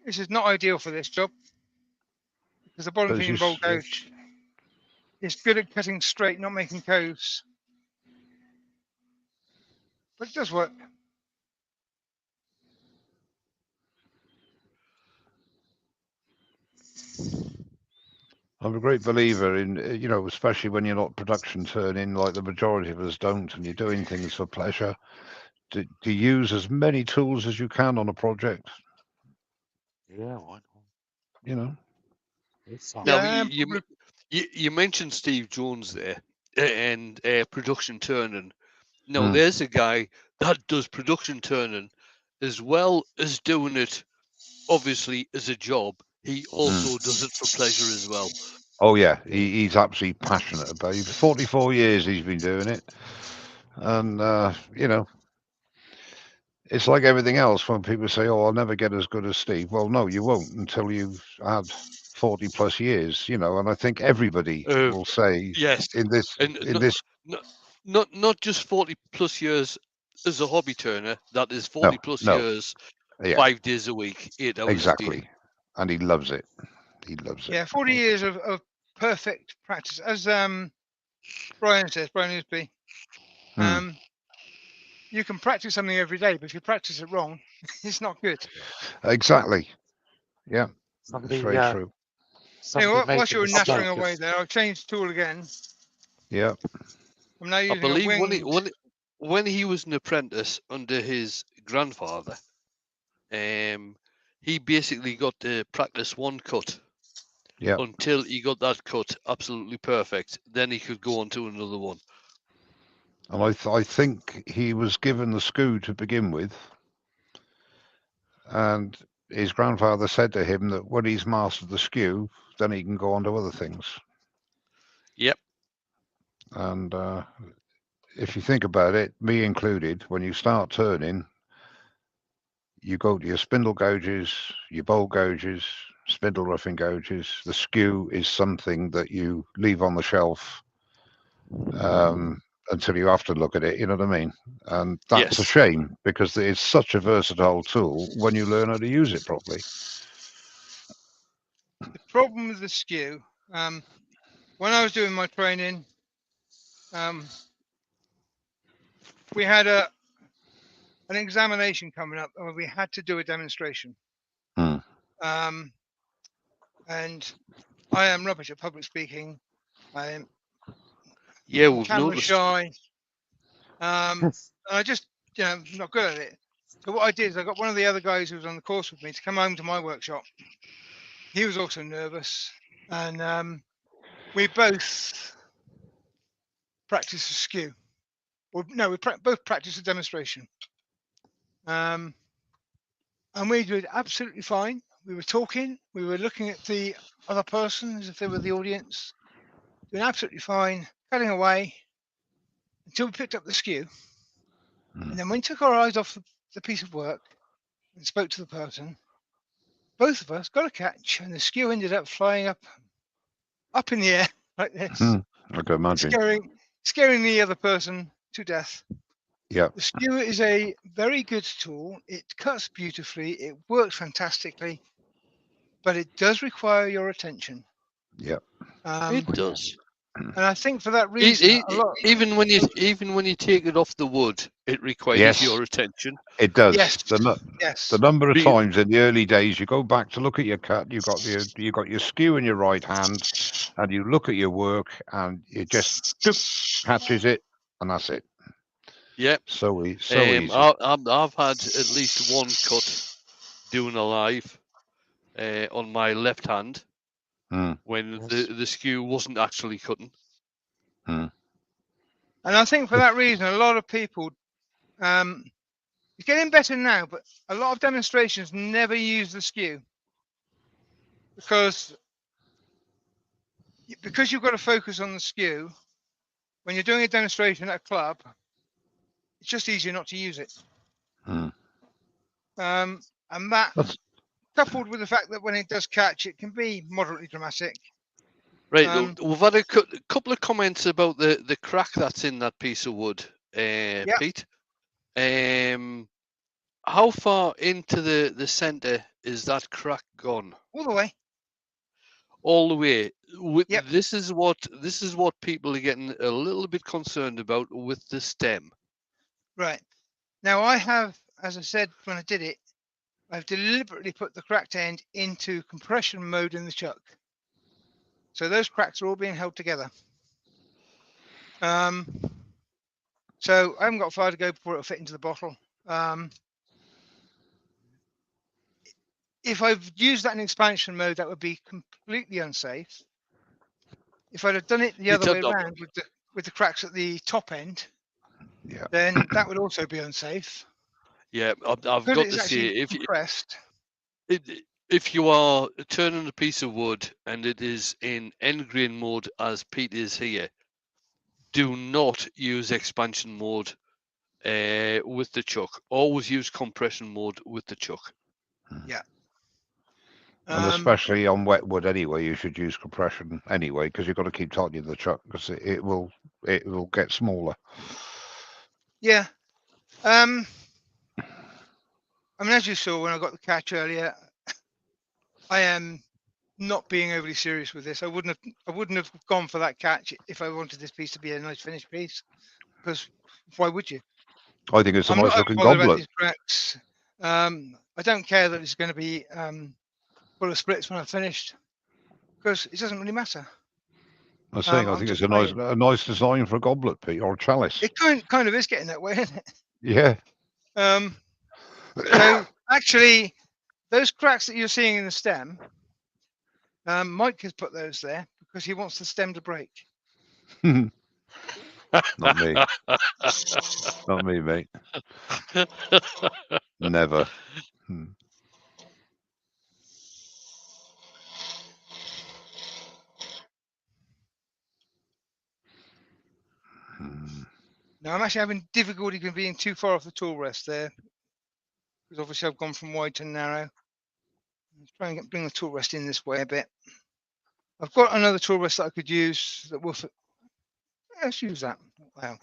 This is not ideal for this job because the bottom But as feeding you bowl s- gouge is good at cutting straight, not making coves. But it does work. I'm a great believer in, especially when you're not production turning like the majority of us don't, and you're doing things for pleasure, to use as many tools as you can on a project, Yeah, why not? you know. It's fun. Now, Yeah, you mentioned Steve Jones there and production turning. No, Hmm. there's a guy that does production turning as well as doing it, obviously, as a job. He also does it for pleasure as well. Oh yeah, he's absolutely passionate about it. 44 years he's been doing it. And, it's like everything else when people say, oh, I'll never get as good as Steve. Well, no, you won't until you've had 40 plus years, and I think everybody will say Yes, in this, and not just 40 plus years as a hobby turner. That is 40 plus no. years, Yeah, 5 days a week, 8 hours a day. exactly. And he loves it. He loves it. yeah, 40 years of perfect practice. As Brian says, Brian Newsby, you can practice something every day, but if you practice it wrong, it's not good. Exactly. Yeah, Somebody, it's very true. Hey, somebody made whilst the you were mistake nattering of- away there, I'll change tool again. Yeah. I'm now I using a believe winged. when he was an apprentice under his grandfather, he basically got to practice one cut Yeah. until he got that cut absolutely perfect. Then he could go on to another one. And I think he was given the skew to begin with. And his grandfather said to him that when he's mastered the skew, then he can go on to other things. Yep. And if you think about it, me included, when you start turning, you go to your spindle gouges, your bowl gouges, spindle roughing gouges. The skew is something that you leave on the shelf until you have to look at it, you know what I mean? And that's a Yes. shame because it's such a versatile tool when you learn how to use it properly. The problem with the skew, when I was doing my training, we had an examination coming up and we had to do a demonstration. Hmm. And I am rubbish at public speaking. I am Yeah, we've camera noticed. shy. I just, not good at it. So what I did is I got one of the other guys who was on the course with me to come home to my workshop. He was also nervous, and we both practiced a skew. Well, no, we both practiced a demonstration. And we did absolutely fine. We were talking. We were looking at the other person as if they were the audience. Doing absolutely fine, cutting away until we picked up the skew. And then when we took our eyes off the piece of work and spoke to the person, both of us got a catch, and the skew ended up flying up in the air like this, I can imagine. scaring the other person to death. Yeah. The skew is a very good tool. It cuts beautifully. It works fantastically, but it does require your attention. Yeah. It does. And I think for that E- reason, e- a lot. even when you take it off the wood, it requires Yes. your attention. It does. Yes. The Yes. number of Be- times in the early days you go back to look at your cut, you got your skew in your right hand, and you look at your work, and it just catches it, and that's it. Yeah. So easy. I've had at least one cut doing a live on my left hand Mm, when Yes. the skew wasn't actually cutting. mm. And I think for that reason, a lot of people, it's getting better now, but a lot of demonstrations never use the skew because you've got to focus on the skew. When you're doing a demonstration at a club, it's just easier not to use it. Mm. And that, That's- coupled with the fact that when it does catch, it can be moderately dramatic. Right. Um, We've had a couple of comments about the crack that's in that piece of wood, Pete. How far into the center is that crack gone? All the way. All the way. Yep. This is what people are getting a little bit concerned about with the stem. Right. Now I have, as I said when I did it, I've deliberately put the cracked end into compression mode in the chuck. So those cracks are all being held together. So I haven't got far to go before it'll fit into the bottle. If I've used that in expansion mode, that would be completely unsafe. If I'd have done it the other way around with the cracks at the top end, Yeah. then that would also be unsafe. Yeah, I've Because got it's to say, actually compressed. if you are turning a piece of wood and it is in end grain mode as Pete is here, do not use expansion mode with the chuck. Always use compression mode with the chuck. And especially on wet wood anyway, you should use compression anyway, because you've got to keep tightening the chuck, because it will get smaller. Yeah. I mean, as you saw when I got the catch earlier, I am not being overly serious with this. I wouldn't have gone for that catch if I wanted this piece to be a nice finished piece, because why would you? I think it's a I'm nice not looking bothered about goblet. these cracks. I don't care that it's going to be full of splits when I've finished, because it doesn't really matter. I was saying, I I'm think it's just a nice design for a goblet, Pete, or a chalice. It kind of is getting that way, isn't it? Yeah. So actually, those cracks that you're seeing in the stem, Mike has put those there because he wants the stem to break. Not me. Not me, mate. Never. Now I'm actually having difficulty with being too far off the tool rest there, because obviously I've gone from wide to narrow. Let's try and bring the tool rest in this way a bit. I've got another tool rest that I could use that will fit. Let's use that. Wow.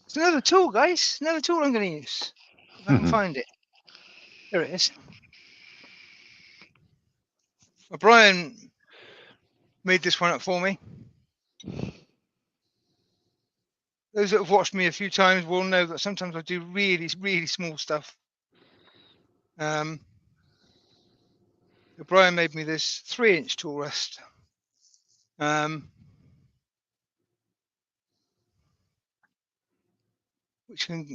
It's another tool, guys. Another tool I'm going to use. If I can find it. There it is. Well, Brian made this one up for me. Those that have watched me a few times will know that sometimes I do really, really small stuff. Brian made me this 3-inch tool rest. Which comes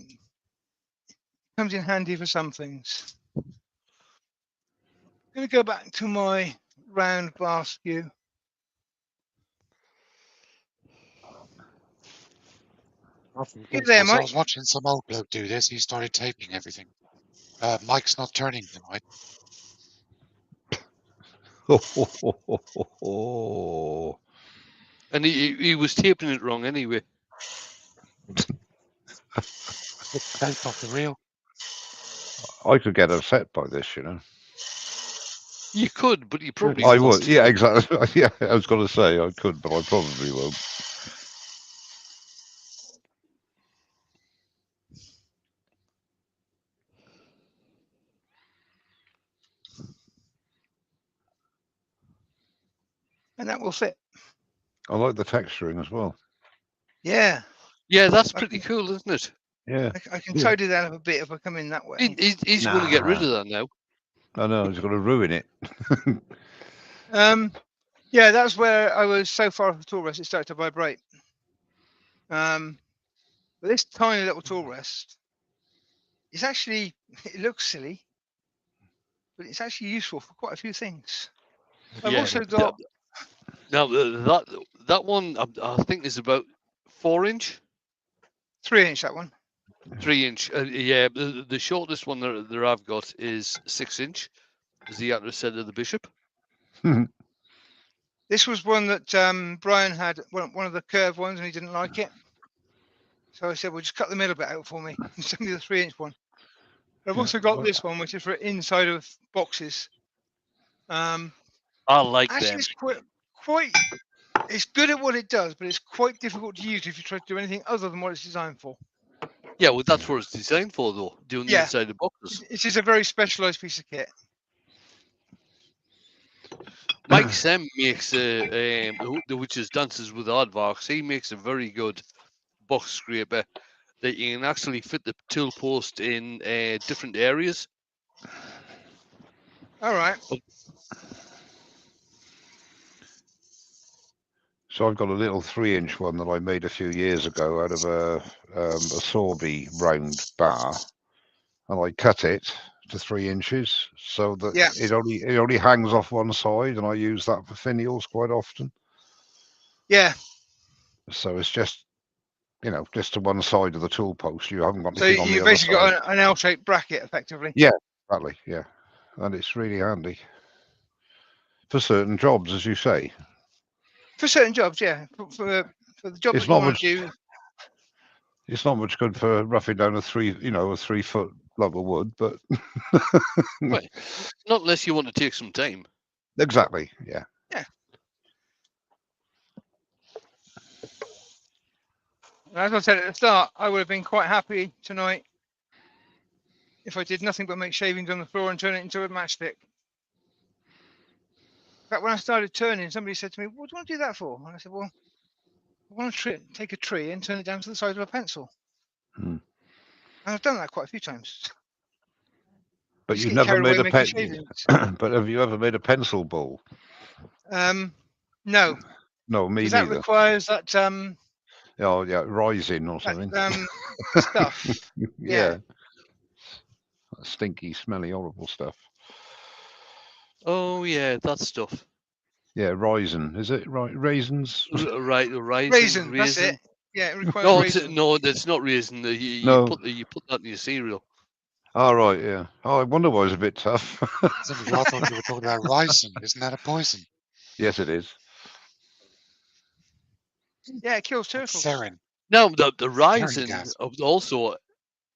in handy for some things. I'm going to go back to my round bar skew. Get there, So I Mike. was watching some old bloke do this. He started taping everything. Mike's not turning tonight. And he was taping it wrong anyway. It's bent off the reel. I could get upset by this, you know. You could, but you probably I won't. would. Yeah, exactly. Yeah, I was going to say I could, but I probably won't. And that will fit. I like the texturing as well. Yeah, Yeah, that's I pretty can- cool, isn't it? Yeah. I can Yeah. tidy that up a bit if I come in that way. He's going to get rid Nah. of that now. I know, he's going to ruin it. Yeah, that's where I was so far off the tool rest, it started to vibrate. But this tiny little tool rest is actually, it looks silly, but it's actually useful for quite a few things. I've Yeah. also got, Now that one I think is about 4-inch, 3-inch, that one. 3-inch. Yeah, the shortest one that I've got is 6-inch, as the actress said of the bishop. This was one that Brian had, one of the curved ones, and he didn't like it. So I said, well, just cut the middle bit out for me and send me the 3-inch one. But I've Yeah, also got well- this one, which is for inside of boxes. I like Actually, them. it's quite, it's good at what it does, but it's quite difficult to use if you try to do anything other than what it's designed for. Yeah, well, that's what it's designed for, though. Doing the Yeah. inside of boxes. It is a very specialized piece of kit. Mike Sem makes the Witches Dances with Aardvarks. He makes a very good box scraper that you can actually fit the tool post in different areas. All right. So I've got a little 3-inch one that I made a few years ago out of a Sorby round bar, and I cut it to 3 inches so that Yeah. it only hangs off one side, and I use that for finials quite often. Yeah. So it's just, just to one side of the tool post. You haven't got So anything on the you've other basically side. got an L-shaped bracket, effectively. Exactly, yeah, and it's really handy for certain jobs, as you say. For certain jobs, yeah. For the job It's that you not want much. to do, It's not much good for roughing down a 3-foot log of wood, but Right. Not unless you want to take some time. exactly, yeah. as I said at the start, I would have been quite happy tonight if I did nothing but make shavings on the floor and turn it into a matchstick. In fact, when I started turning, somebody said to me, "What do you want to do that for?" And I said, "Well, I want to take a tree and turn it down to the size of a pencil." Hmm. And I've done that quite a few times. But Just you've get never carried away made a making pen. shavings. But have you ever made a pencil ball? No, No, me because that neither. requires that Oh yeah, rising or something. stuff. Yeah. Stinky, smelly, horrible stuff. Oh yeah, that stuff. Yeah, rising. Is it right? Raisins? Right, Raisin, that's it. Yeah, it requires No, raisin. no, that's not raisin. No. You put that in your cereal. Oh right, yeah. Oh, I wonder why it's a bit tough. Somebody, I thought you were talking about ricin. Isn't that a poison? Yes, it is. Yeah, it kills turtles. Sarin. Now the raisin gas. also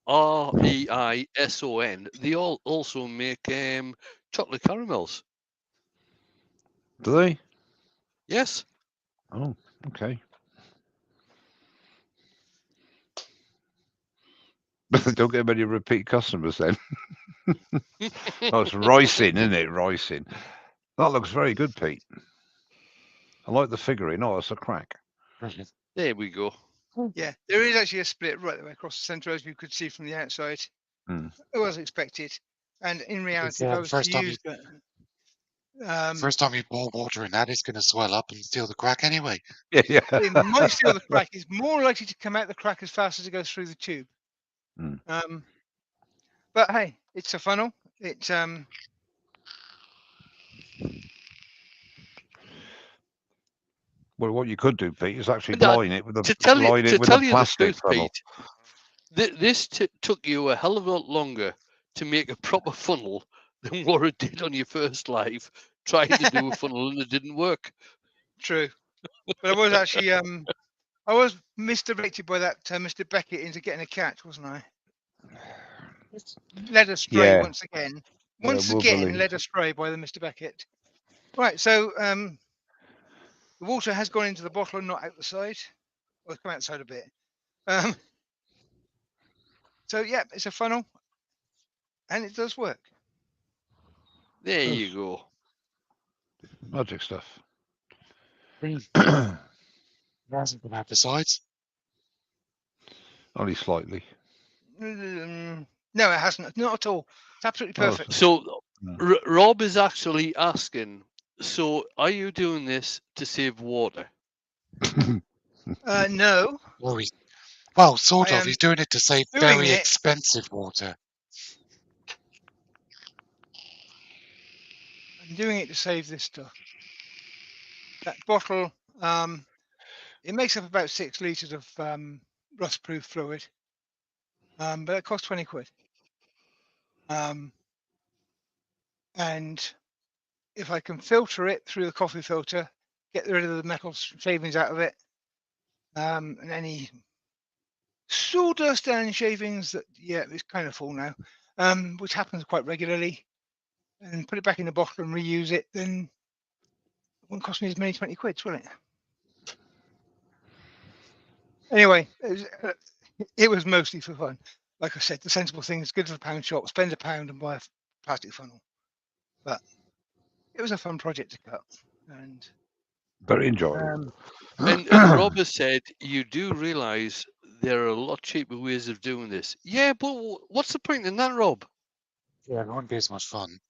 Reison. They all also make chocolate caramels. Do they? Yes. Oh, okay. But they don't get many repeat customers then. Oh, it's ricin, isn't it? Ricin. That looks very good, Pete. I like the figurine. Oh, it's a crack. Brilliant. There we go. Yeah, there is actually a split right the way across the centre, as you could see from the outside. Hmm. It was expected, and in reality, if the I was first to time use First time you pour water in that, it's going to swell up and steal the crack anyway. Yeah, yeah. it might steal the crack. It's more likely to come out the crack as fast as it goes through the tube. Hmm. But hey, it's a funnel. It's Well, what you could do, Pete, is actually But, line it with a To tell you line it with the a plastic truth, funnel. Pete, this took you a hell of a lot longer to make a proper funnel than what it did on your first live trying to do a funnel and it didn't work. true. But I was actually I was misdirected by that Mr. Beckett into getting a catch, wasn't I? Led astray Yeah. once again. Yeah, Once we'll again, believe. led astray by the Mr. Beckett. Right, so the water has gone into the bottle and not out the side. Well, it's come outside a bit. So yeah, it's a funnel, and it does work. There Yes. you go. Magic stuff. Brilliant. It hasn't come out the sides. Only slightly. No, it hasn't. Not at all. It's absolutely Oh, perfect. So Yeah. Rob is actually asking, so are you doing this to save water? No, Well, sort I of. am He's doing it to save doing very it. expensive water. I'm doing it to save this stuff. That bottle, it makes up about 6 litres of rust-proof fluid, but it costs 20 quid. And if I can filter it through the coffee filter, get rid of the metal shavings out of it, and any sawdust and shavings that, yeah, it's kind of full now, which happens quite regularly, and put it back in the bottle and reuse it, then it won't cost me as many 20 quids, will it? Anyway, it was mostly for fun. Like I said, the sensible thing is good for a pound shop, spend a pound and buy a plastic funnel. But it was a fun project to cut. And Very enjoyable. And Rob has said you do realise there are a lot cheaper ways of doing this. Yeah, but what's the point in that, Rob? Yeah, it won't be as much fun.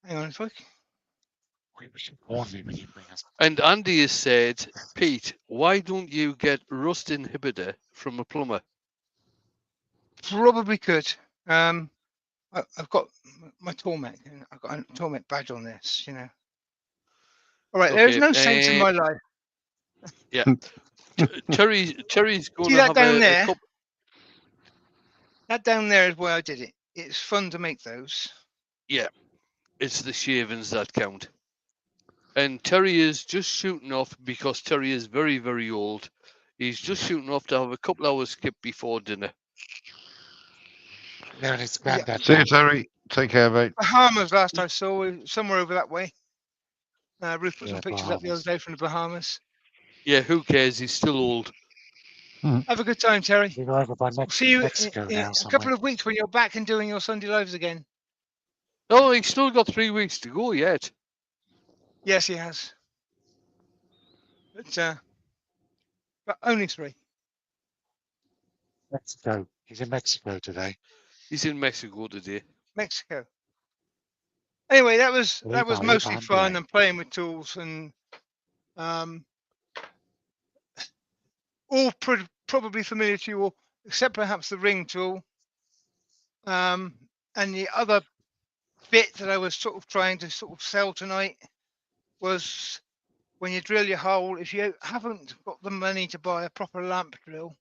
hang on, if I We should warn me when you bring us. And Andy has said, Pete, why don't you get rust inhibitor from a plumber? probably could. I've got my Tormec, and I've got a Tormec badge on this, you know. All right, there's Okay, no saints in my life. Yeah. Terry's going See to that have down a there? couple. That down there is where I did it. It's fun to make those. Yeah, it's the shavings that count. And Terry is just shooting off because Terry is very, very old. He's just shooting off to have a couple hours skip before dinner. Yeah, and it's Yeah. granddad. See you, Terry. Take care, mate. Bahamas last I saw, somewhere over that way. Ruth put Yeah, some pictures up the other Bahamas. day from the Bahamas. Yeah, who cares? He's still old. Have a good time, Terry. We're over by See you Mexico in now. a Somewhere. couple of weeks when you're back and doing your Sunday lives again. Oh, he's still got 3 weeks to go yet. Yes, he has. But only 3. Mexico. He's in Mexico today. He's in Mexico today. Mexico. Anyway, that was Leave mostly on fun delay. and playing with tools and all probably familiar to you all, except perhaps the ring tool. And the other bit that I was sort of trying to sort of sell tonight was when you drill your hole, if you haven't got the money to buy a proper lamp drill,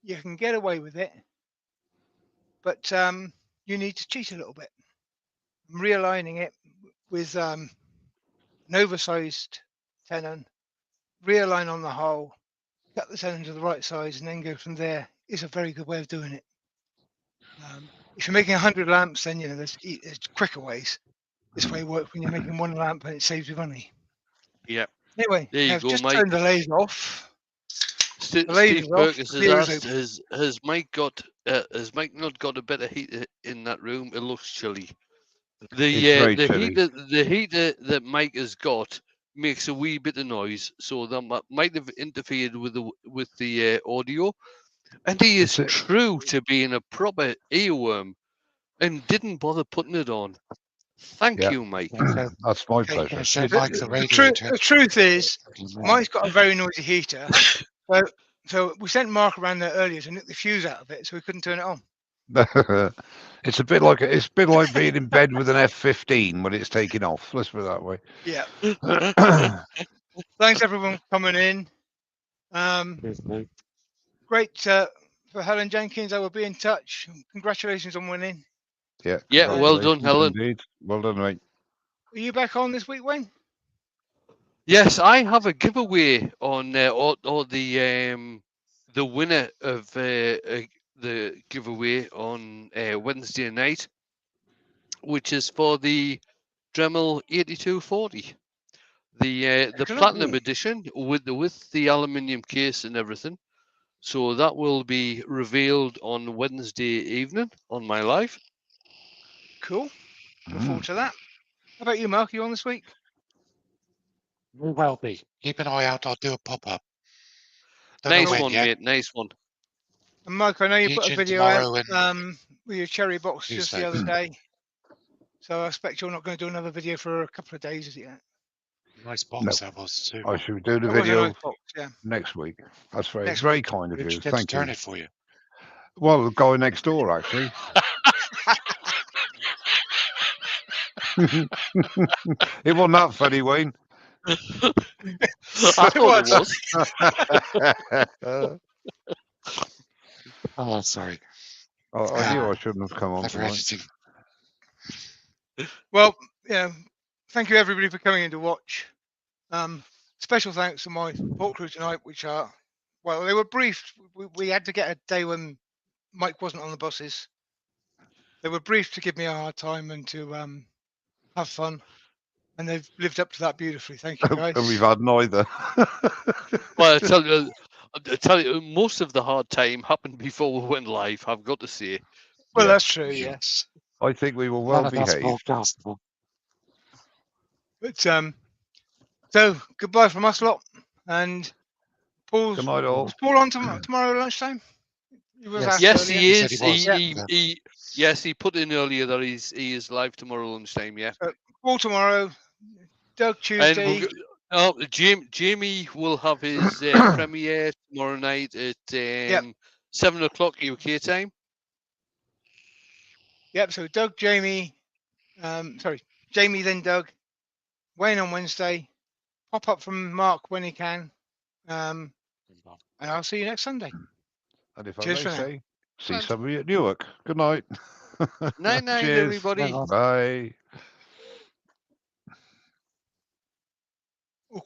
you can get away with it, but you need to cheat a little bit. I'm realigning it with an oversized tenon, realign on the hole, cut the tenon to the right size, and then go from there. Is a very good way of doing it. If you're making 100 lamps, then you know there's quicker ways. This way works when you're making 1 lamp and it saves you money. Yeah. Anyway, There you I've go, just Mike. turned the laser off. Steve laser's off, Perkins clear has as asked, has Mike not got a better heater in that room? It looks chilly. It's very The chilly. heater that Mike has got makes a wee bit of noise, so that might have interfered with the audio. And he is It's a- true to being a proper earworm and didn't bother putting it on. Thank Yeah. you, Mike. So, That's my Okay. gonna pleasure. show The, Mike the the radiator. truth is, Yeah. Mike's got a very noisy heater. So we sent Mark around there earlier to nick the fuse out of it, so we couldn't turn it on. It's a bit like being in bed with an F-15 when it's taking off. Let's put it that way. Yeah. Thanks everyone for coming in. Great for Helen Jenkins. I will be in touch. Congratulations on winning. Yeah. Yeah, well done, congratulations Helen. Indeed. Well done, mate. Are you back on this week, Wayne? Yes, I have a giveaway on or the winner of the giveaway on Wednesday night, which is for the Dremel 8240, the Excellent. platinum edition with the aluminium case and everything. So that will be revealed on Wednesday evening on my live. Cool. Look forward to that. How about you, Mark? Are you on this week? May well be. Keep an eye out. I'll do a pop-up. Don't know Nice when one, yet. mate. Nice one. And Mike, I know you put a Teaching video out tomorrow and with your cherry box just Tuesday. the other day. So I expect you're not going to do another video for a couple of days, is it? Yet? nice box that was too. I should do the That was a video nice box, yeah. next week. That's very, Next very week. kind of Who'd you. you get to Thank you. turn it for you? Well, the guy next door, actually. It wasn't that funny, Wayne. I thought it was. Oh, sorry. I knew I shouldn't have come on Clever tonight. editing. Well, yeah. Thank you everybody for coming in to watch. Special thanks to my support crew tonight, which are, well, they were briefed. We had to get a day when Mike wasn't on the buses. They were briefed to give me a hard time and to have fun, and they've lived up to that beautifully. Thank you, guys. And we've had neither. Well, I tell you, most of the hard time happened before we went live. I've got to say. Well, Yeah. that's true. Yes. I think we were well behaved. Broadcastable. But so goodbye from us lot, and Paul's. Good night, all. Was Paul on tomorrow lunchtime? He was Yes. asked Yes, earlier. he He is. said he was, yeah. Yes, he put in earlier that he is live tomorrow lunchtime. Yeah. Paul tomorrow. Doug And Tuesday. Jamie will have his premiere tomorrow night at 7 o'clock UK time. Yep. So Doug, Jamie, Jamie, then Doug, Wayne on Wednesday. Pop up from Mark when he can. And I'll see you next Sunday. And if I Cheers may for now. say, see Right. somebody at Newark. Good night. Night, night, Cheers. everybody. Bye. Bye.